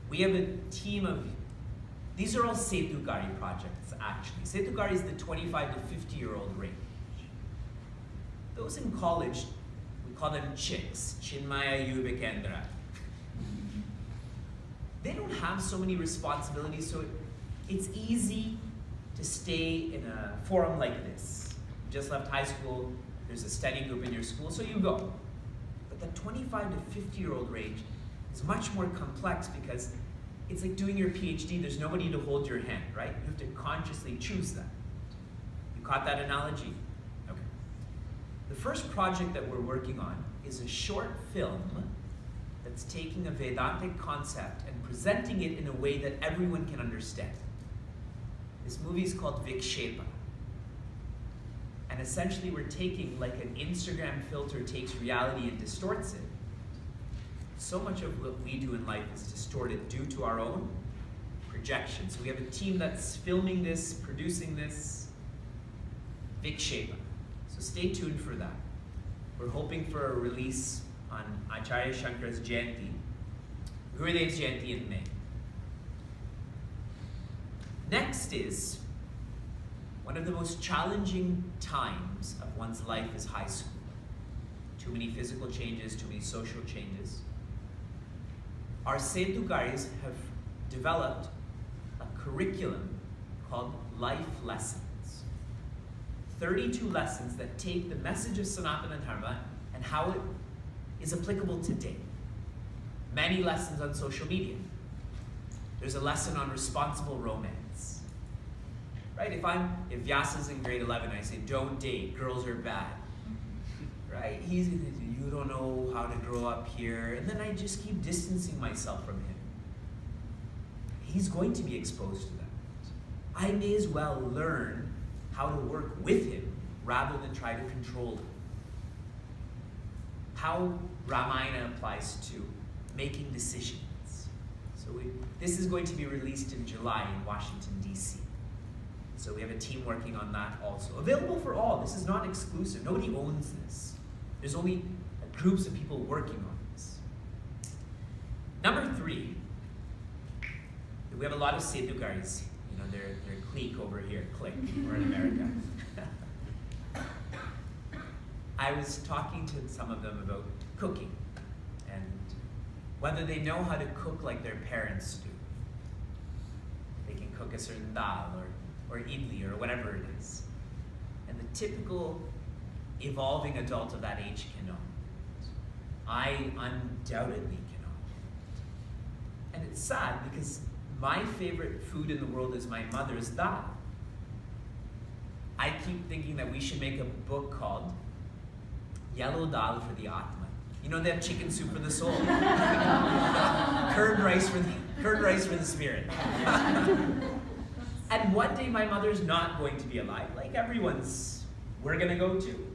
We have a team of, these are all Setukari projects actually. Setukari is the 25 to 50-year-old range. Those in college, we call them chicks, Chinmaya, Vivek, Gupta. They don't have so many responsibilities, so it's easy to stay in a forum like this. You just left high school, there's a study group in your school, so you go. But the 25 to 50-year-old range is much more complex because it's like doing your PhD, there's nobody to hold your hand, right? You have to consciously choose that. You You caught that analogy? Okay. The first project that we're working on is a short film that's taking a Vedantic concept and presenting it in a way that everyone can understand. This movie is called Vikshepa. And essentially we're taking, like an Instagram filter takes reality and distorts it. So much of what we do in life is distorted due to our own projection. So we have a team that's filming this, producing this, Vikshepa. So stay tuned for that. We're hoping for a release on Acharya Shankar's Jayanti, Gurudev's Jayanti in May. Next is one of the most challenging times of one's life is high school. Too many physical changes, too many social changes. Our Setu guys have developed a curriculum called Life Lessons. 32 lessons that take the message of Sanatana Dharma and how it is applicable today. Many lessons on social media. There's a lesson on responsible romance. Right? If Vyasa's in grade 11, I say, don't date, girls are bad. Right? He's gonna do, you don't know how to grow up here. And then I just keep distancing myself from him. He's going to be exposed to that. I may as well learn how to work with him rather than try to control him. How Ramayana applies to making decisions. So this is going to be released in July in Washington, D.C. So we have a team working on that also. Available for all. This is not exclusive. Nobody owns this. There's only groups of people working on this. Number 3, we have a lot of Setugaris. You know, they're clique over here, clique, we're in America. I was talking to some of them about cooking and whether they know how to cook like their parents do. They can cook a certain dal or idli or whatever it is. And the typical evolving adult of that age cannot. I undoubtedly cannot. And it's sad because my favorite food in the world is my mother's dal. I keep thinking that we should make a book called Yellow Dal for the Atma. You know, they have chicken soup for the soul. curd rice for the spirit. And one day my mother's not going to be alive, like we're gonna go to.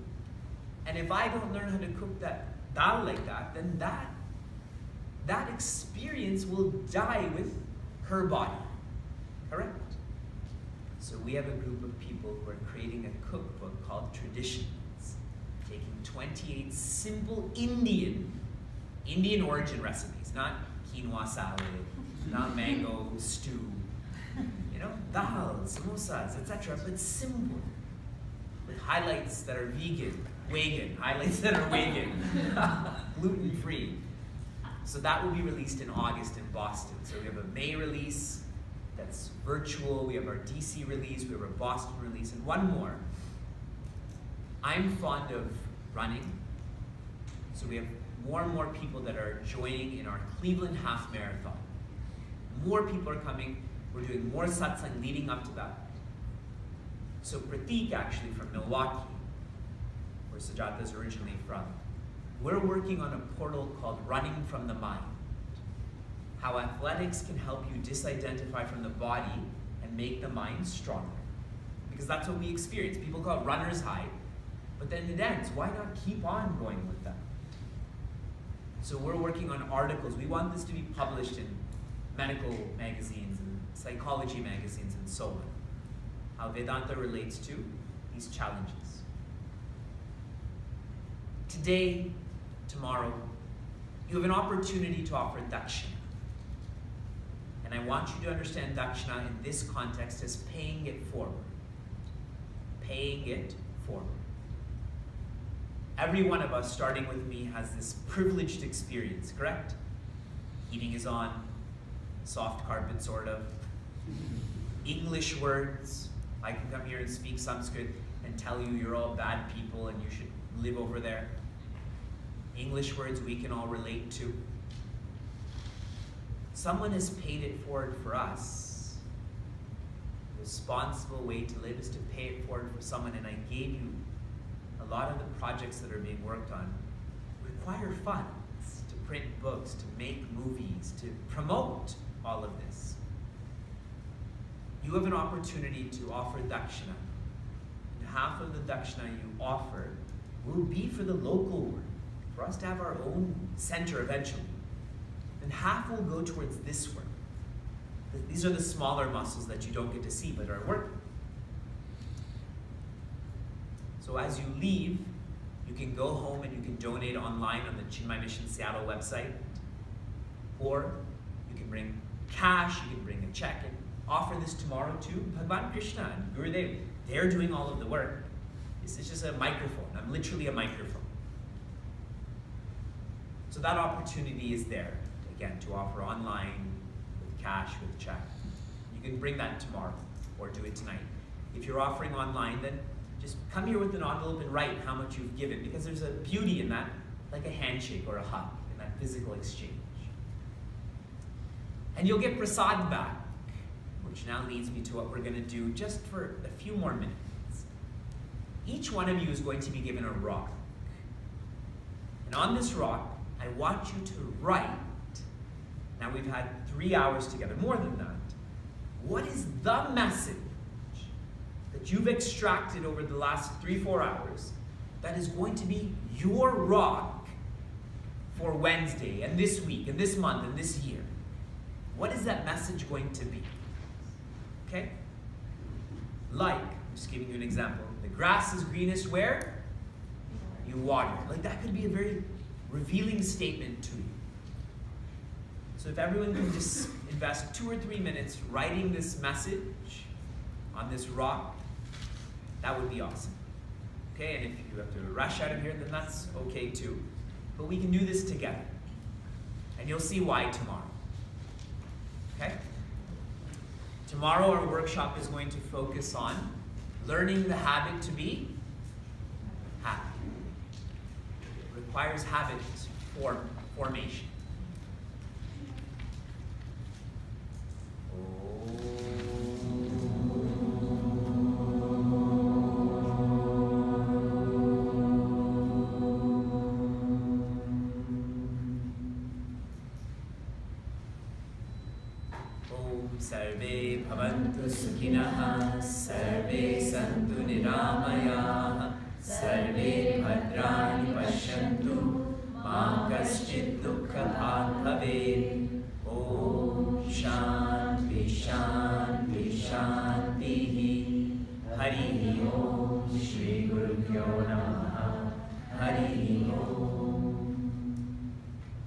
And if I don't learn how to cook that dal like that, then that experience will die with her body, correct? So we have a group of people who are creating a cookbook called Traditions, taking 28 simple Indian origin recipes, not quinoa salad, not mango stew, you know, dal, samosas, etc., but simple, with highlights that are vegan, highlights that are gluten-free. So that will be released in August in Boston. So we have a May release that's virtual, we have our DC release, we have our Boston release, and one more. I'm fond of running, so we have more and more people that are joining in our Cleveland Half Marathon. More people are coming, we're doing more satsang leading up to that. So Pratik, actually from Milwaukee, where Sujata is originally from, we're working on a portal called Running from the Mind. How athletics can help you disidentify from the body and make the mind stronger. Because that's what we experience. People call it runner's high, but then it ends. Why not keep on going with that? So we're working on articles. We want this to be published in medical magazines and psychology magazines and so on. How Vedanta relates to these challenges. Today, tomorrow, you have an opportunity to offer dakshina. And I want you to understand dakshina in this context as paying it forward. Paying it forward. Every one of us, starting with me, has this privileged experience, correct? Heating is on, soft carpet, sort of. English words. I can come here and speak Sanskrit and tell you you're all bad people and you should live over there. English words we can all relate to. Someone has paid it forward for us. The responsible way to live is to pay it forward for someone, and I gave you a lot of the projects that are being worked on require funds to print books, to make movies, to promote all of this. You have an opportunity to offer dakshina. And half of the dakshina you offer will be for the local work, for us to have our own center eventually. And half will go towards this work. These are the smaller muscles that you don't get to see but are working. So as you leave, you can go home and you can donate online on the Chinmaya Mission Seattle website, or you can bring cash, you can bring a check, and offer this tomorrow to Bhagavan Krishna and Gurudev. They're doing all of the work. This is just a microphone. I'm literally a microphone. So that opportunity is there, again, to offer online, with cash, with check. You can bring that tomorrow, or do it tonight. If you're offering online, then just come here with an envelope and write how much you've given, because there's a beauty in that, like a handshake or a hug, in that physical exchange. And you'll get prasad back, which now leads me to what we're going to do just for a few more minutes. Each one of you is going to be given a rock. And on this rock, I want you to write. Now we've had 3 hours together, more than that. What is the message that you've extracted over the last 3-4 hours that is going to be your rock for Wednesday and this week and this month and this year? What is that message going to be? Okay? Like, I'm just giving you an example. The grass is greenest where? You water. Like, that could be a very revealing statement to you. So if everyone can just invest 2 or 3 minutes writing this message on this rock, that would be awesome. Okay, and if you have to rush out of here, then that's okay too. But we can do this together. And you'll see why tomorrow. Okay? Tomorrow our workshop is going to focus on learning the habit to be happy. It requires habit formation. Sarve bhavantu sukhinah, sarve santu niramayah, sarve bhadrani pashyantu, ma kaschid dukkha bhag bhaved. Om Shanti Shanti Shanti. Hari Om.